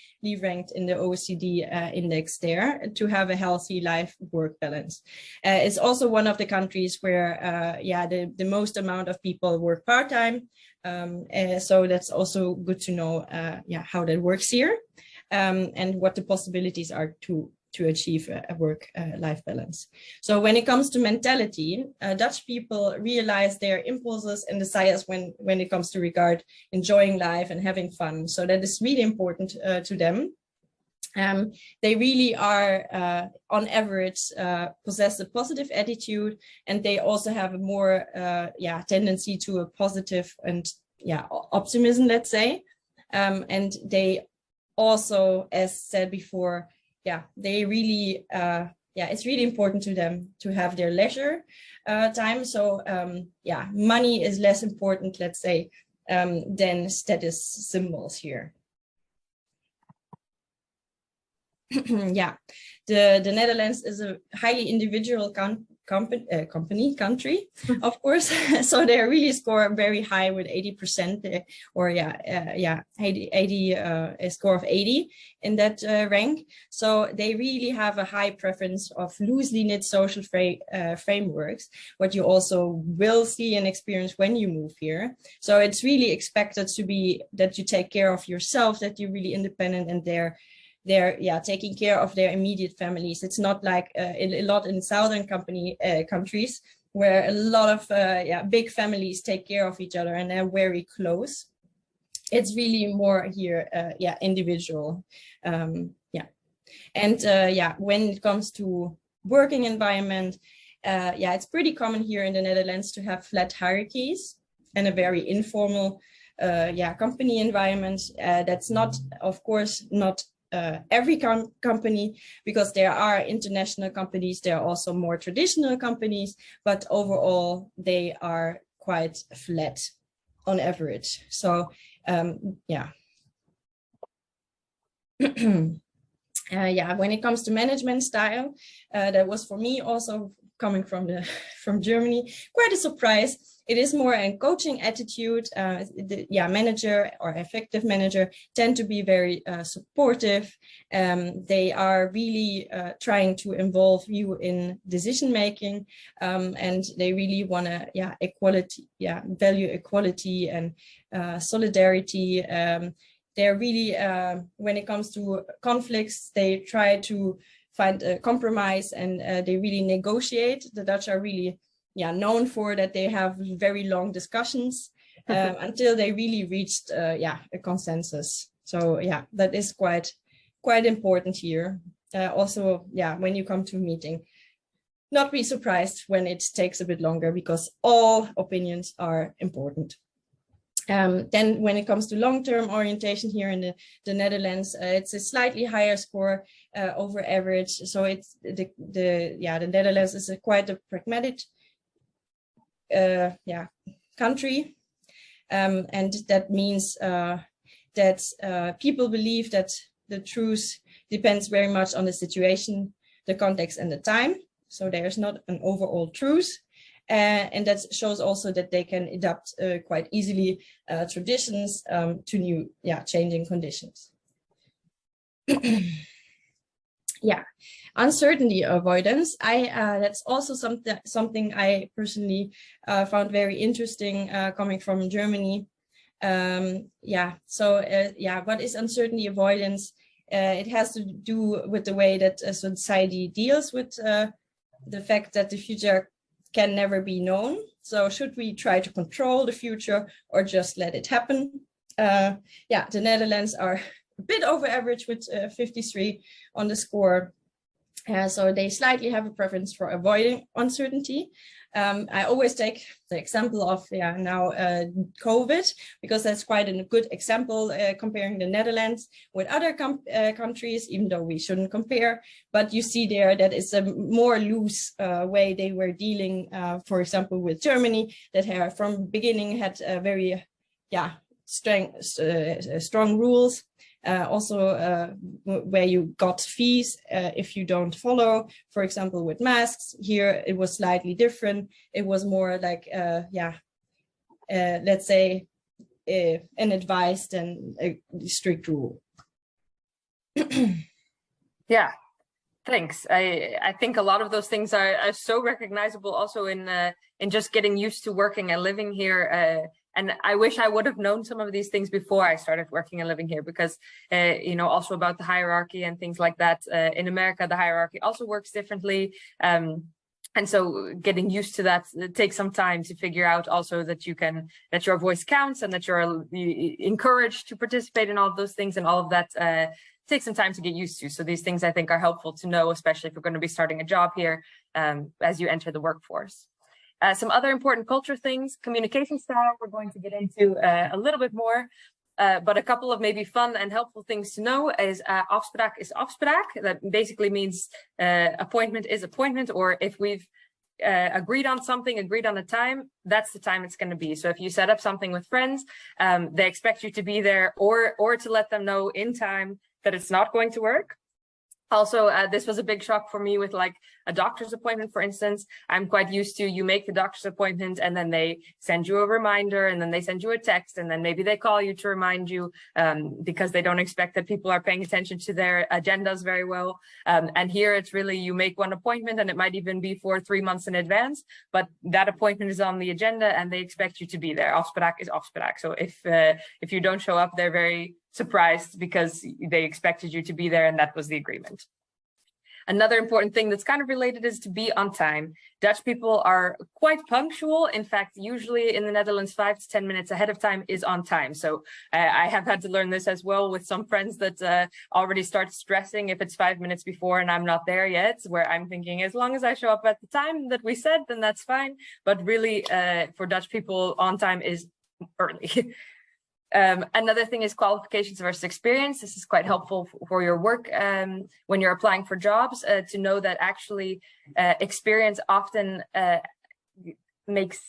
A: ranked in the OECD index there to have a healthy life-work balance. It's also one of the countries where, the most amount of people work part-time. So that's also good to know, how that works here and what the possibilities are to achieve a work-life balance. So when it comes to mentality, Dutch people realize their impulses and desires when it comes to regard enjoying life and having fun. So that is really important to them. They really are, on average, possess a positive attitude, and they also have a more tendency to a positive and optimism, let's say. And they also, as said before, they really, it's really important to them to have their leisure time. So money is less important, let's say, than status symbols here. The Netherlands is a highly individual country, of course. So they really score very high with 80%, or 80 a score of 80 in that rank. So they really have a high preference of loosely knit social frameworks, what you also will see and experience when you move here. So it's really expected to be that you take care of yourself, that you're really independent, and they're taking care of their immediate families. It's not like a lot in southern countries where a lot of big families take care of each other and they're very close. It's really more here, individual. And when it comes to working environment, it's pretty common here in the Netherlands to have flat hierarchies and a very informal company environment. That's not, of course, not every company, because there are international companies, there are also more traditional companies, but overall they are quite flat on average. So when it comes to management style, that was for me also coming from Germany quite a surprise. It is more a coaching attitude. Manager or effective manager tend to be very supportive. They are really trying to involve you in decision making, and they really want to value equality and solidarity. They're really when it comes to conflicts, they try to find a compromise, and they really negotiate. The Dutch are really known for that. They have very long discussions until they really reached a consensus. So that is quite important here. Also, when you come to a meeting, not be surprised when it takes a bit longer, because all opinions are important. Then when it comes to long-term orientation here in the Netherlands, it's a slightly higher score over average. So it's the Netherlands is quite a pragmatic country, and that means that people believe that the truth depends very much on the situation, the context, and the time. So there's not an overall truth. And that shows also that they can adapt quite easily traditions to new, changing conditions. Uncertainty avoidance. That's also something I personally found very interesting coming from Germany. What is uncertainty avoidance? It has to do with the way that society deals with the fact that the future can never be known. So should we try to control the future or just let it happen? The Netherlands are a bit over average with 53 on the score. So they slightly have a preference for avoiding uncertainty. I always take the example of now COVID, because that's quite a good example comparing the Netherlands with other countries, even though we shouldn't compare. But you see there that it's a more loose way they were dealing, for example, with Germany, that from beginning had very strong rules. Where you got fees if you don't follow, for example, with masks. Here it was slightly different. It was more like, let's say, an advice than a strict rule.
B: Yeah, thanks. I think a lot of those things are so recognizable also in just getting used to working and living here. And I wish I would have known some of these things before I started working and living here, because, also about the hierarchy and things like that. In America, the hierarchy also works differently. And so getting used to that, it takes some time to figure out also that that your voice counts and that you're encouraged to participate in all of those things, and all of that takes some time to get used to. So these things I think are helpful to know, especially if you're going to be starting a job here as you enter the workforce. Some other important culture things, communication style, we're going to get into a little bit more, but a couple of maybe fun and helpful things to know is afspraak is afspraak. That basically means appointment is appointment, or if we've agreed on something, agreed on a time, that's the time it's going to be. So if you set up something with friends, they expect you to be there or to let them know in time that it's not going to work. Also, this was a big shock for me with like a doctor's appointment, for instance. I'm quite used to you make the doctor's appointment and then they send you a reminder and then they send you a text and then maybe they call you to remind you because they don't expect that people are paying attention to their agendas very well. And here it's really you make one appointment and it might even be for 3 months in advance, but that appointment is on the agenda and they expect you to be there. Afspraak is afspraak. So if you don't show up, they're very surprised because they expected you to be there and that was the agreement. Another important thing that's kind of related is to be on time. Dutch people are quite punctual. In fact, usually in the Netherlands, 5 to 10 minutes ahead of time is on time. So I have had to learn this as well with some friends that already start stressing if it's 5 minutes before and I'm not there yet, where I'm thinking as long as I show up at the time that we said, then that's fine. But really for Dutch people, on time is early. Another thing is qualifications versus experience. This is quite helpful for your work when you're applying for jobs to know that actually experience often makes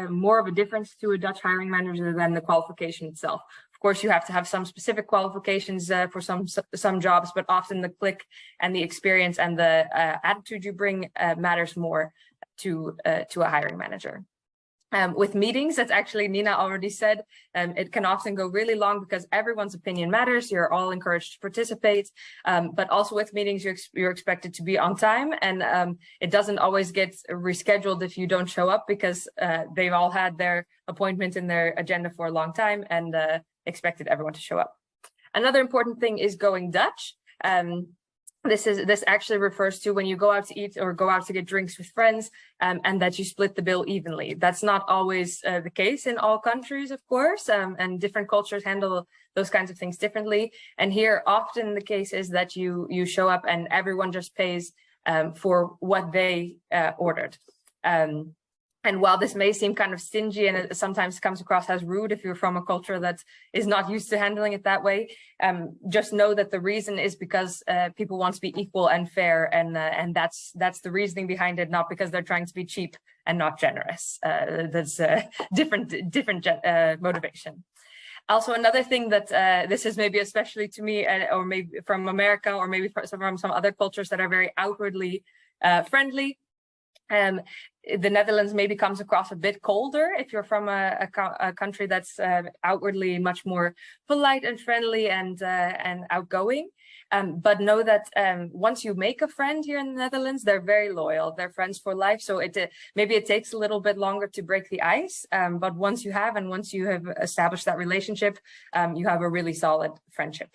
B: more of a difference to a Dutch hiring manager than the qualification itself. Of course, you have to have some specific qualifications for some jobs, but often the click and the experience and the attitude you bring matters more to a hiring manager. With meetings, that's actually Nina already said, it can often go really long because everyone's opinion matters. You're all encouraged to participate, but also with meetings, you're expected to be on time, and it doesn't always get rescheduled if you don't show up because they've all had their appointment in their agenda for a long time and expected everyone to show up. Another important thing is going Dutch. This actually refers to when you go out to eat or go out to get drinks with friends and that you split the bill evenly. That's not always the case in all countries, of course, and different cultures handle those kinds of things differently. And here, often the case is that you show up and everyone just pays for what they ordered. And while this may seem kind of stingy and it sometimes comes across as rude if you're from a culture that is not used to handling it that way, just know that the reason is because people want to be equal and fair, and that's the reasoning behind it, not because they're trying to be cheap and not generous. That's a different motivation. Also, another thing that this is maybe especially to me, or maybe from America, or maybe from some other cultures that are very outwardly friendly. The Netherlands maybe comes across a bit colder if you're from a country that's outwardly much more polite and friendly and outgoing. But know that once you make a friend here in the Netherlands, they're very loyal. They're friends for life. So maybe it takes a little bit longer to break the ice. But once you have established that relationship, you have a really solid friendship.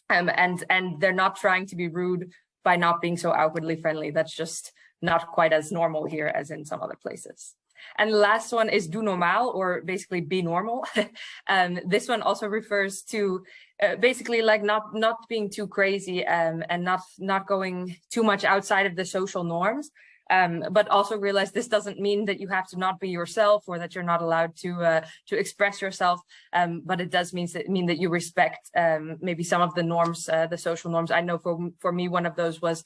B: And they're not trying to be rude by not being so outwardly friendly. That's just not quite as normal here as in some other places. And the last one is doe normaal, or basically be normal. This one also refers to basically like not being too crazy and not going too much outside of the social norms. But also realize this doesn't mean that you have to not be yourself or that you're not allowed to express yourself. But it does mean that you respect maybe some of the norms, the social norms. I know for me, one of those was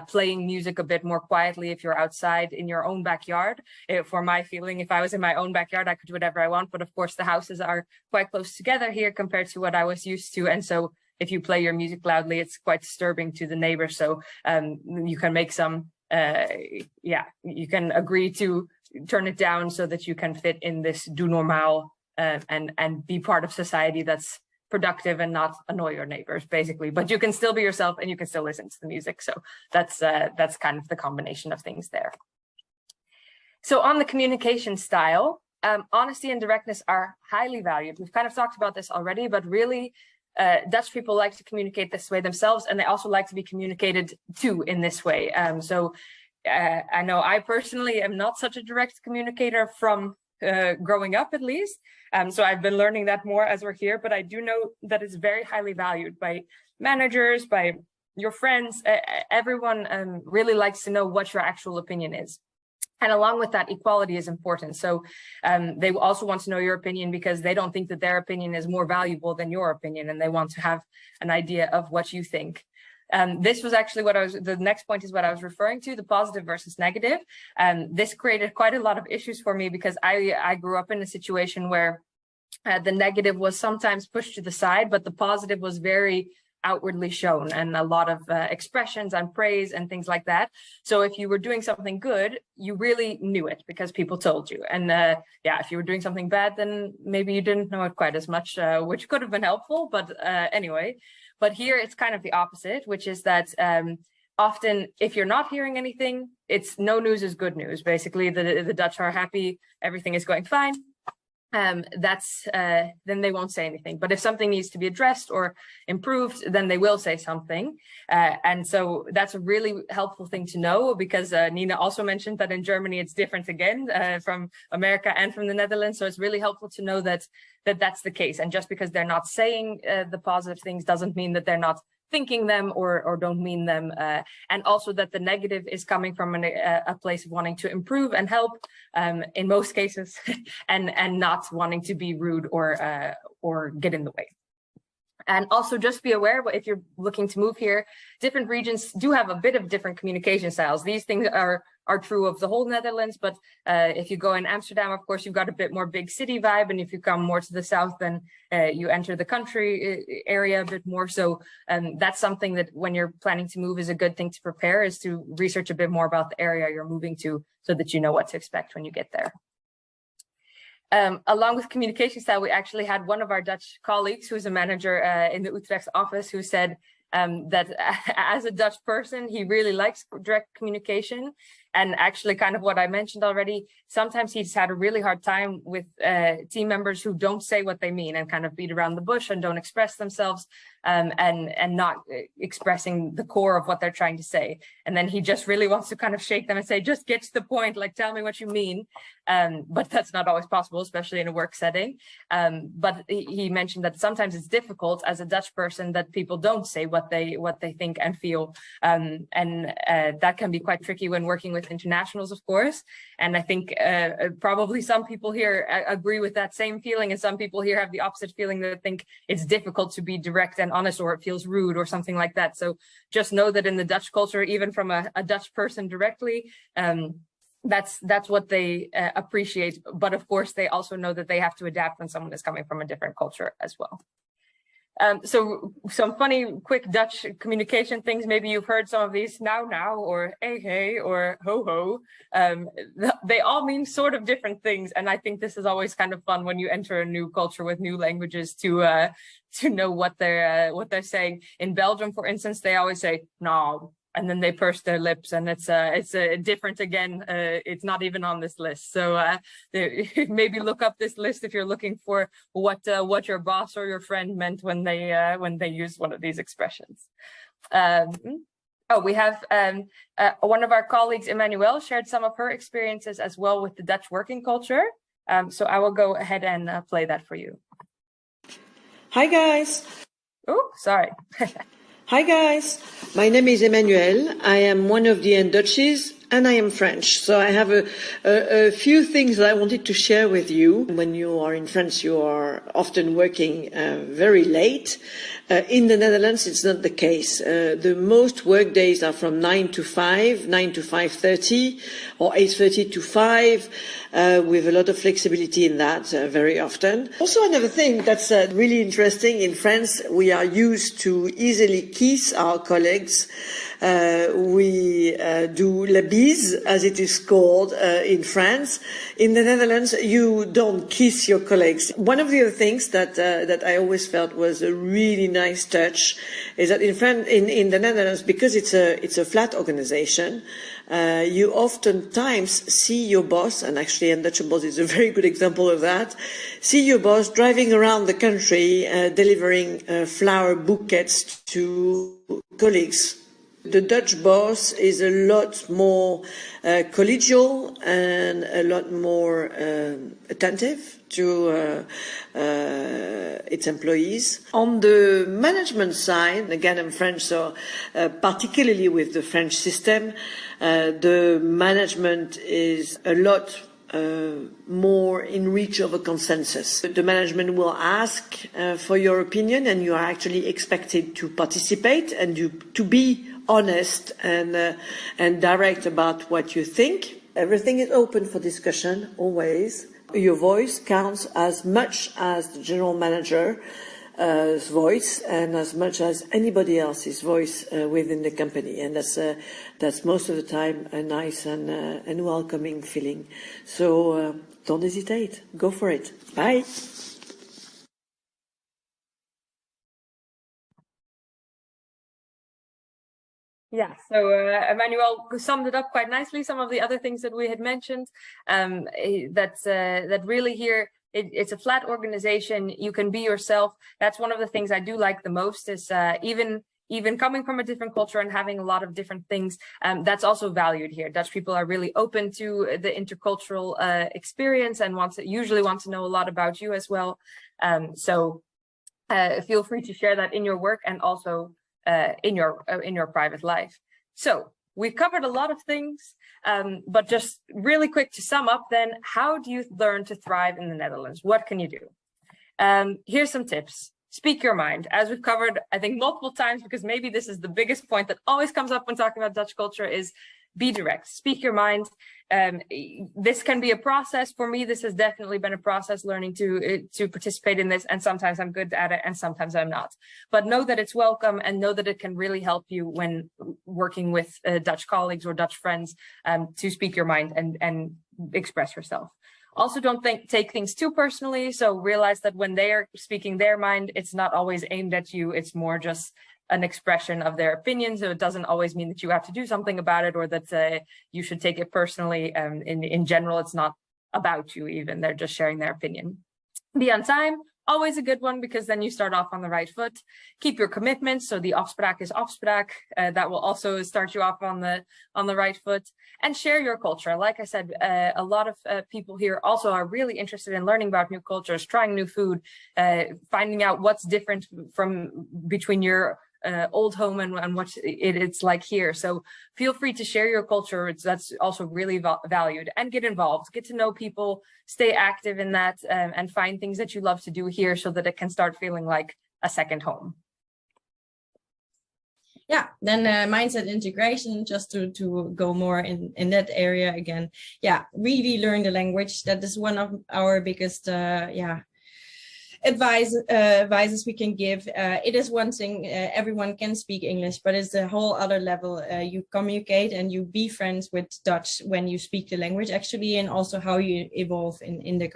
B: playing music a bit more quietly if you're outside in your own backyard. For my feeling, if I was in my own backyard, I could do whatever I want. But of course, the houses are quite close together here compared to what I was used to. And so if you play your music loudly, it's quite disturbing to the neighbors. So you can make some you can agree to turn it down so that you can fit in this doe normaal and be part of society that's productive and not annoy your neighbors, basically. But you can still be yourself and you can still listen to the music. So that's kind of the combination of things there. So on the communication style, honesty and directness are highly valued. We've kind of talked about this already, but really Dutch people like to communicate this way themselves, and they also like to be communicated to in this way. So I know I personally am not such a direct communicator from growing up, at least. So I've been learning that more as we're here, but I do know that it's very highly valued by managers, by your friends. Everyone really likes to know what your actual opinion is. And along with that, equality is important. So they also want to know your opinion because they don't think that their opinion is more valuable than your opinion, and they want to have an idea of what you think. This was actually the next point is what I was referring to, the positive versus negative. This created quite a lot of issues for me because I grew up in a situation where the negative was sometimes pushed to the side, but the positive was very outwardly shown, and a lot of expressions and praise and things like that. So if you were doing something good, you really knew it because people told you. And yeah, if you were doing something bad, then maybe you didn't know it quite as much, which could have been helpful. But anyway, but here it's kind of the opposite, which is that often if you're not hearing anything, it's no news is good news. Basically, the Dutch are happy, everything is going fine. Then they won't say anything. But if something needs to be addressed or improved, then they will say something. And so that's a really helpful thing to know, because Nina also mentioned that in Germany it's different again from America and from the Netherlands. So it's really helpful to know that that's the case. And just because they're not saying the positive things doesn't mean that they're not thinking them or don't mean them, and also that the negative is coming from a place of wanting to improve and help in most cases, and not wanting to be rude or get in the way. And also just be aware, if you're looking to move here, different regions do have a bit of different communication styles. These things are true of the whole Netherlands, but if you go in Amsterdam, of course, you've got a bit more big city vibe. And if you come more to the south, then you enter the country area a bit more. So that's something that when you're planning to move is a good thing to prepare, is to research a bit more about the area you're moving to so that you know what to expect when you get there. Along with communication style, we actually had one of our Dutch colleagues who's a manager in the Utrecht office who said that as a Dutch person, he really likes direct communication. And actually kind of what I mentioned already, sometimes he's had a really hard time with team members who don't say what they mean and kind of beat around the bush and don't express themselves and not expressing the core of what they're trying to say. And then he just really wants to kind of shake them and say, just get to the point, like, tell me what you mean. But that's not always possible, especially in a work setting. But he mentioned that sometimes it's difficult as a Dutch person that people don't say what they think and feel. And that can be quite tricky when working with internationals, of course. And I think probably some people here agree with that same feeling, and some people here have the opposite feeling, that think it's difficult to be direct and honest, or it feels rude or something like that. So just know that in the Dutch culture, even from a Dutch person directly, that's what they appreciate. But of course, they also know that they have to adapt when someone is coming from a different culture as well. So some funny, quick Dutch communication things. Maybe you've heard some of these, now, or hey, or ho. They all mean sort of different things. And I think this is always kind of fun when you enter a new culture with new languages to know what they're saying. In Belgium, for instance, they always say, no. And then they purse their lips, and it's different again. It's not even on this list. So maybe look up this list if you're looking for what your boss or your friend meant when they use one of these expressions. We have one of our colleagues, Emmanuelle, shared some of her experiences as well with the Dutch working culture. So I will go ahead and play that for you.
C: Hi guys.
B: Oh, sorry.
C: Hi guys, my name is Emmanuelle. I am one of the Dutchies and I am French. So I have a few things that I wanted to share with you. When you are in France, you are often working very late. In the Netherlands, it's not the case. The most work days are from 9 to 5, 9 to 5:30, or 8:30 to 5, with a lot of flexibility in that very often. Also, another thing that's really interesting, in France, we are used to easily kiss our colleagues. We do la bise, as it is called in France. In the Netherlands, you don't kiss your colleagues. One of the other things that I always felt was a really nice touch is that in the Netherlands, because it's a flat organization, you oftentimes see your boss, and actually Dutch boss is a very good example of that, see your boss driving around the country delivering flower bouquets to colleagues. The Dutch boss is a lot more collegial and a lot more attentive to its employees. On the management side, again, I'm French, so particularly with the French system, the management is a lot more in reach of a consensus. The management will ask for your opinion, and you are actually expected to participate and to be honest and direct about what you think. Everything is open for discussion, always. Your voice counts as much as the general manager voice, and as much as anybody else's voice within the company, and that's most of the time a nice and welcoming feeling. So don't hesitate, go for it. Bye.
B: Yeah, so Emmanuel summed it up quite nicely. Some of the other things that we had mentioned, that really here, it's a flat organization. You can be yourself. That's one of the things I do like the most is even coming from a different culture and having a lot of different things, that's also valued here. Dutch people are really open to the intercultural experience and usually want to know a lot about you as well. So feel free to share that in your work and also in your private life. So we've covered a lot of things, but just really quick to sum up then, how do you learn to thrive in the Netherlands? What can you do? Here's some tips. Speak your mind, as we've covered, I think, multiple times, because maybe this is the biggest point that always comes up when talking about Dutch culture is be direct, speak your mind. This can be a process. For me, this has definitely been a process learning to participate in this. And sometimes I'm good at it and sometimes I'm not. But know that it's welcome and know that it can really help you when working with Dutch colleagues or Dutch friends to speak your mind and express yourself. Also, don't take things too personally. So realize that when they are speaking their mind, it's not always aimed at you. It's more just an expression of their opinion. So it doesn't always mean that you have to do something about it or that you should take it personally. In general, it's not about you even. They're just sharing their opinion. Be on time. Always a good one, because then you start off on the right foot. Keep your commitments. So the afspraak is afspraak. That will also start you off on the right foot. And share your culture. Like I said, a lot of people here also are really interested in learning about new cultures, trying new food, finding out what's different between your old home and what it's like here. So feel free to share your culture. That's also really valued, and get involved, get to know people, stay active in that, and find things that you love to do here so that it can start feeling like a second home.
A: Yeah, then mindset integration, just to go more in that area again. Yeah, really learn the language. That is one of our biggest advices we can give. It is one thing, everyone can speak English, but it's a whole other level. You communicate and you be friends with Dutch when you speak the language actually, and also how you evolve in the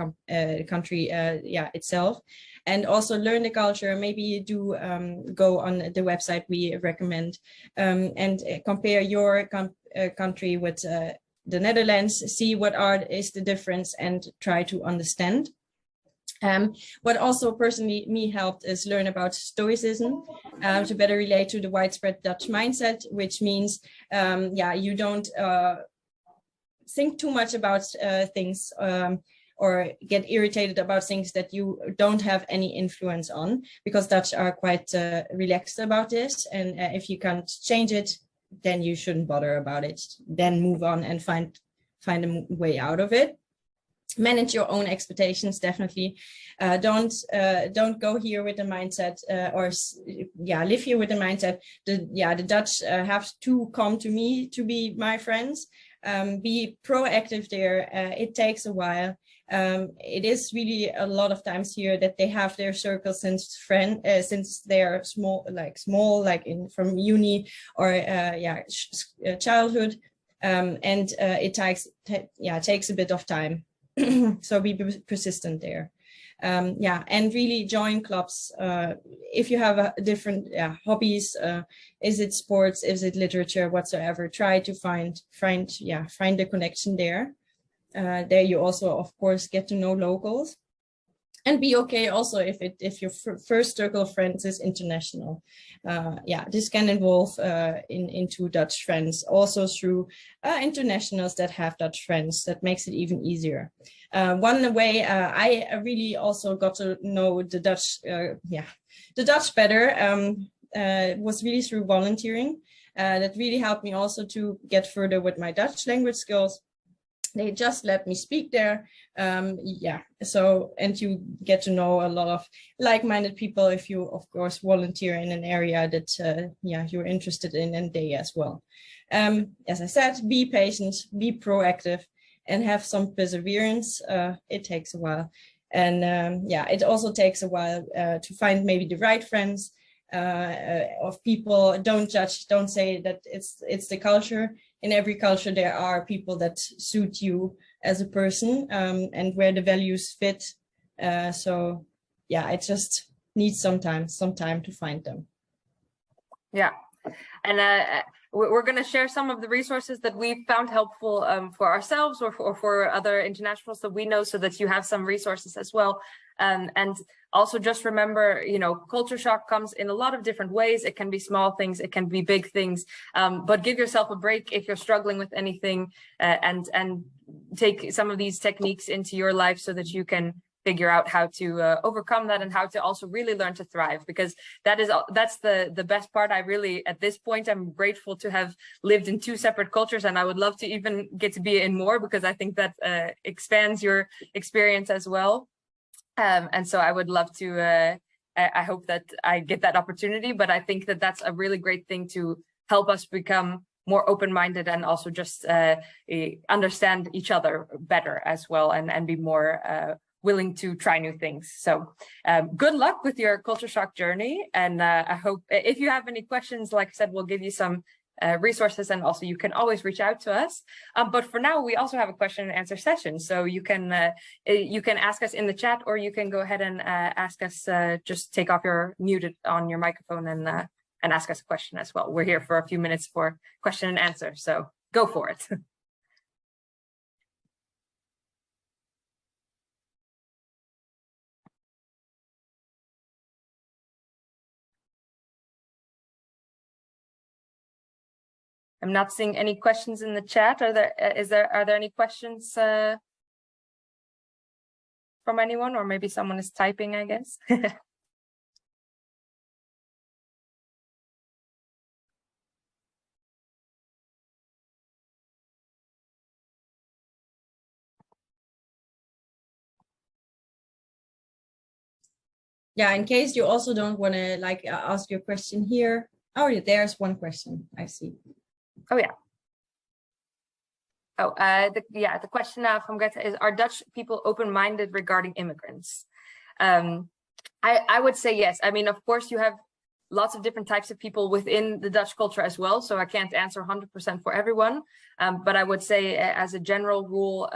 A: country itself. And also learn the culture. Maybe you do go on the website we recommend and compare your country with the Netherlands, see what is the difference and try to understand. What also personally me helped is learn about Stoicism to better relate to the widespread Dutch mindset, which means, you don't think too much about things or get irritated about things that you don't have any influence on, because Dutch are quite relaxed about this. And if you can't change it, then you shouldn't bother about it. Then move on and find a way out of it. Manage your own expectations, definitely. Don't go here with the mindset live here with the mindset the Dutch have to come to me to be my friends. Be proactive there. It takes a while. It is really a lot of times here that they have their circle since they're small, from uni or childhood, and it takes a bit of time. So be persistent there. And really join clubs. If you have different hobbies, is it sports, is it literature, whatsoever, try to find the connection there. There you also, of course, get to know locals. And be okay also if your first circle of friends is international. This can involve into Dutch friends, also through internationals that have Dutch friends. That makes it even easier. One way I really also got to know the Dutch better was really through volunteering. That really helped me also to get further with my Dutch language skills. They just let me speak there. And you get to know a lot of like-minded people if you, of course, volunteer in an area that you're interested in, and they as well. As I said, be patient, be proactive, and have some perseverance. It takes a while. And yeah, it also takes a while to find maybe the right friends of people. Don't judge, don't say that it's the culture. In every culture, there are people that suit you as a person and where the values fit. So yeah, it just needs some time to find them.
B: Yeah. And we're going to share some of the resources that we found helpful for ourselves or for other internationals that we know, so that you have some resources as well. And also just remember, you know, culture shock comes in a lot of different ways. It can be small things, it can be big things, but give yourself a break if you're struggling with anything, and take some of these techniques into your life so that you can figure out how to overcome that, and how to also really learn to thrive, because that's the best part. I really, at this point, I'm grateful to have lived in 2 separate cultures, and I would love to even get to be in more, because I think that expands your experience as well. And so I would love to, I hope that I get that opportunity, but I think that that's a really great thing to help us become more open-minded, and also just understand each other better as well, and be more willing to try new things. So good luck with your culture shock journey. And I hope if you have any questions, like I said, we'll give you some resources, and also you can always reach out to us. But for now, we also have a question and answer session. So you can ask us in the chat, or you can go ahead and ask us, just take off your muted on your microphone and ask us a question as well. We're here for a few minutes for question and answer. So go for it. I'm not seeing any questions in the chat. Are there any questions from anyone, or maybe someone is typing, I guess?
A: Yeah, in case you also don't want to like ask your question here. Oh, yeah, there's one question I see.
B: Oh yeah. Oh, the question from Greta is: are Dutch people open-minded regarding immigrants? I would say yes. I mean, of course, you have lots of different types of people within the Dutch culture as well, so I can't answer 100% for everyone. But I would say, as a general rule,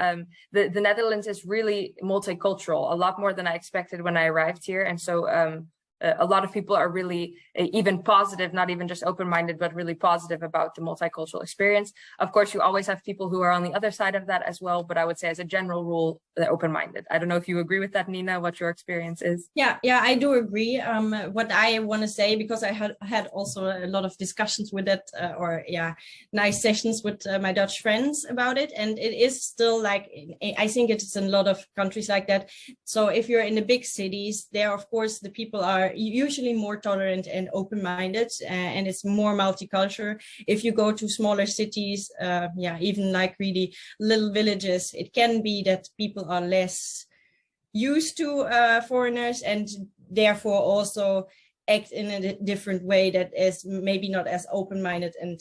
B: the Netherlands is really multicultural, a lot more than I expected when I arrived here, and so a lot of people are really even positive, not even just open-minded, but really positive about the multicultural experience. Of course, you always have people who are on the other side of that as well, but I would say as a general rule, they're open-minded. I don't know if you agree with that, Nina, what your experience is.
A: Yeah, I do agree. What I want to say, because I had also a lot of discussions with it, nice sessions with my Dutch friends about it. And it is still like, I think it's in a lot of countries like that. So if you're in the big cities, there, of course, the people are usually more tolerant and open-minded, and it's more multicultural. If you go to smaller cities, even like really little villages, it can be that people are less used to foreigners, and therefore also act in a different way that is maybe not as open-minded and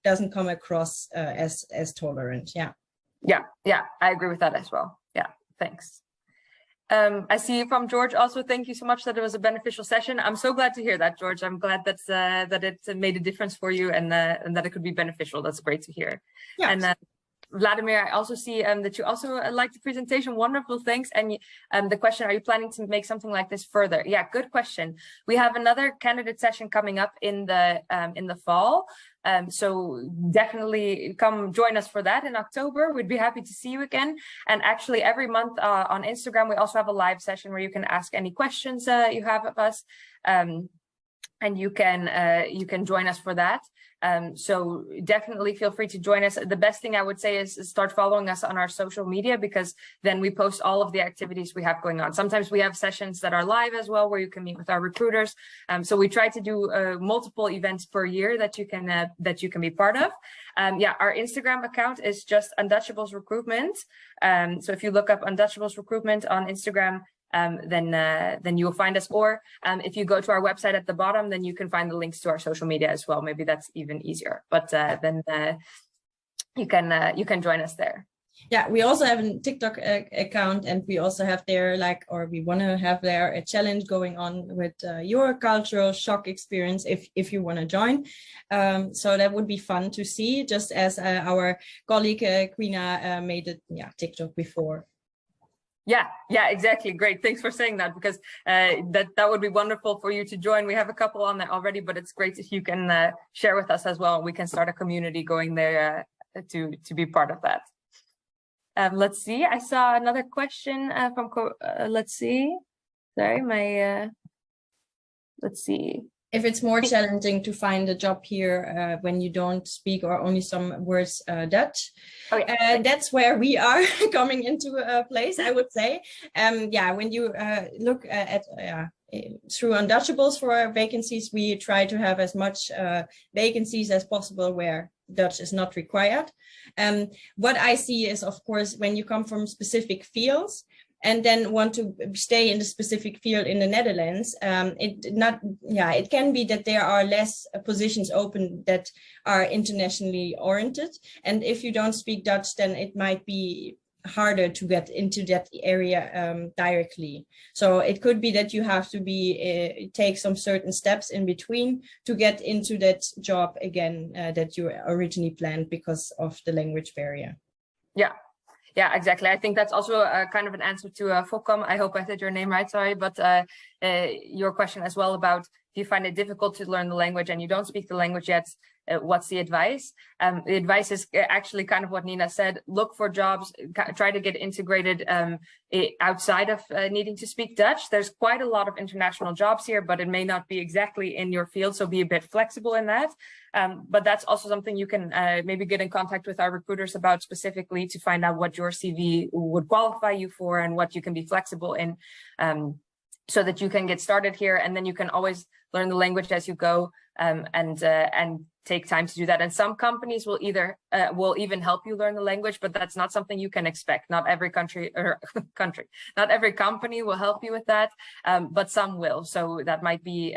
A: doesn't come across as tolerant. Yeah,
B: I agree with that as well. Yeah, thanks. I see from George also, thank you so much, that it was a beneficial session. I'm so glad to hear that, George. I'm glad that it made a difference for you, and that it could be beneficial. That's great to hear.
A: Yeah.
B: And Vladimir, I also see that you also liked the presentation. Wonderful, thanks. And the question, are you planning to make something like this further? Yeah, good question. We have another candidate session coming up in the fall. So definitely come join us for that in October. We'd be happy to see you again. And actually every month on Instagram, we also have a live session where you can ask any questions you have of us. And you can join us for that. So definitely feel free to join us. The best thing I would say is start following us on our social media, because then we post all of the activities we have going on. Sometimes we have sessions that are live as well, where you can meet with our recruiters. So we try to do multiple events per year that you can be part of. Our Instagram account is just Untouchables Recruitment. So if you look up Untouchables Recruitment on Instagram, then you will find us. Or if you go to our website at the bottom, then you can find the links to our social media as well. Maybe that's even easier. But then you can join us there.
A: Yeah, we also have a TikTok account, and we also have there we want to have there a challenge going on with your cultural shock experience if you want to join. So that would be fun to see, just as our colleague Quina made it, TikTok before.
B: Yeah, exactly. Great. Thanks for saying that, because that would be wonderful for you to join. We have a couple on there already, but it's great if you can share with us as well. We can start a community going there to be part of that. Let's see. I saw another question from. Let's see. Sorry, let's see.
A: If it's more challenging to find a job here when you don't speak or only some words Dutch, that's where we are coming into a place, I would say. When you look at through Undutchables for vacancies, we try to have as much vacancies as possible where Dutch is not required. What I see is, of course, when you come from specific fields and then want to stay in the specific field in the Netherlands, it can be that there are less positions open that are internationally oriented. And if you don't speak Dutch, then it might be harder to get into that area directly. So it could be that you have to take some certain steps in between to get into that job again that you originally planned because of the language barrier.
B: Yeah, exactly. I think that's also kind of an answer to Volcom. I hope I said your name right, sorry, but your question as well about if you find it difficult to learn the language and you don't speak the language yet, what's the advice? The advice is actually kind of what Nina said. Look for jobs, try to get integrated outside of needing to speak Dutch. There's quite a lot of international jobs here, but it may not be exactly in your field, so be a bit flexible in that. But that's also something you can maybe get in contact with our recruiters about specifically to find out what your CV would qualify you for and what you can be flexible in, so that you can get started here, and then you can always learn the language as you go, and take time to do that. And some companies will will even help you learn the language, but that's not something you can expect. Not every not every company will help you with that, but some will. So that might be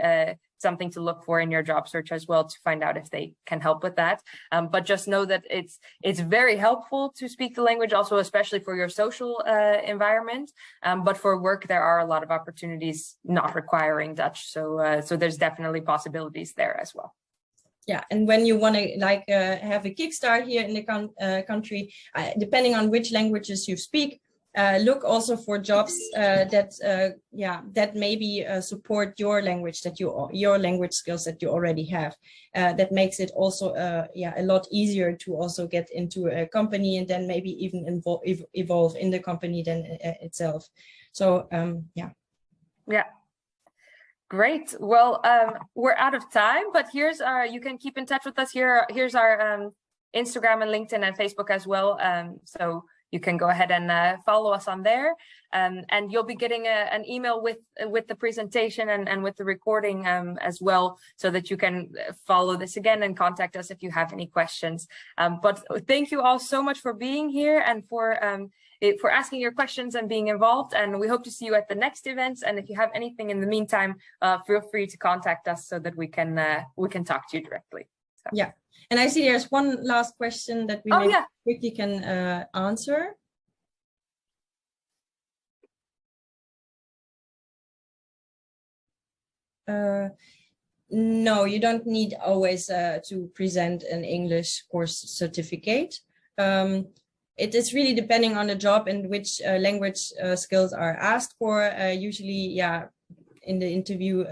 B: something to look for in your job search as well, to find out if they can help with that. But just know that it's very helpful to speak the language, also especially for your social environment. But for work, there are a lot of opportunities not requiring Dutch. So there's definitely possibilities there as well.
A: Yeah, and when you want to have a kickstart here in the country, depending on which languages you speak, look also for jobs that maybe support your language, your language skills that you already have. That makes it also a lot easier to also get into a company and then maybe even evolve in the company then itself. So
B: Yeah. Great. Well, we're out of time, but here's you can keep in touch with us here. Here's our Instagram and LinkedIn and Facebook as well. So you can go ahead and follow us on there. And you'll be getting an email with the presentation and with the recording as well, so that you can follow this again and contact us if you have any questions. But thank you all so much for being here and for asking your questions and being involved. And we hope to see you at the next events. And if you have anything in the meantime, feel free to contact us so that we can talk to you directly. So.
A: Yeah. And I see there's one last question that we quickly can answer. No, you don't need always to present an English course certificate. It is really depending on the job and which language skills are asked for. Usually, in the interview,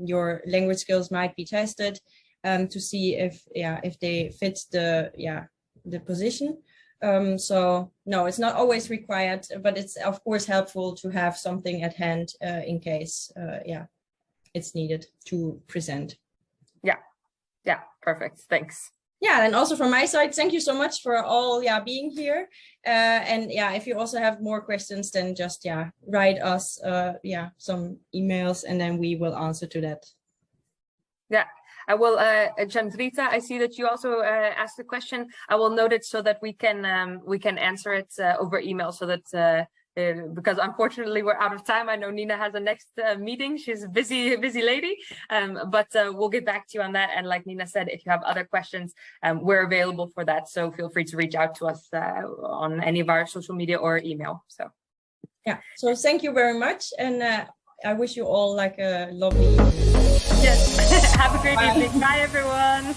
A: your language skills might be tested to see if they fit the position. So no, it's not always required, but it's of course helpful to have something at hand in case it's needed to present.
B: Yeah, perfect. Thanks.
A: Yeah, and also from my side, thank you so much for all being here. And if you also have more questions, then just write us some emails and then we will answer to that.
B: Yeah, I will. Chandrita, I see that you also asked a question. I will note it so that we can answer it over email, so that because unfortunately we're out of time. I know Nina has a next meeting. She's a busy lady, but we'll get back to you on that. And like Nina said, if you have other questions, we're available for that. So feel free to reach out to us on any of our social media or email. So
A: yeah, so thank you very much, and I wish you all like a lovely evening.
B: Yes. Have a great evening. Bye everyone.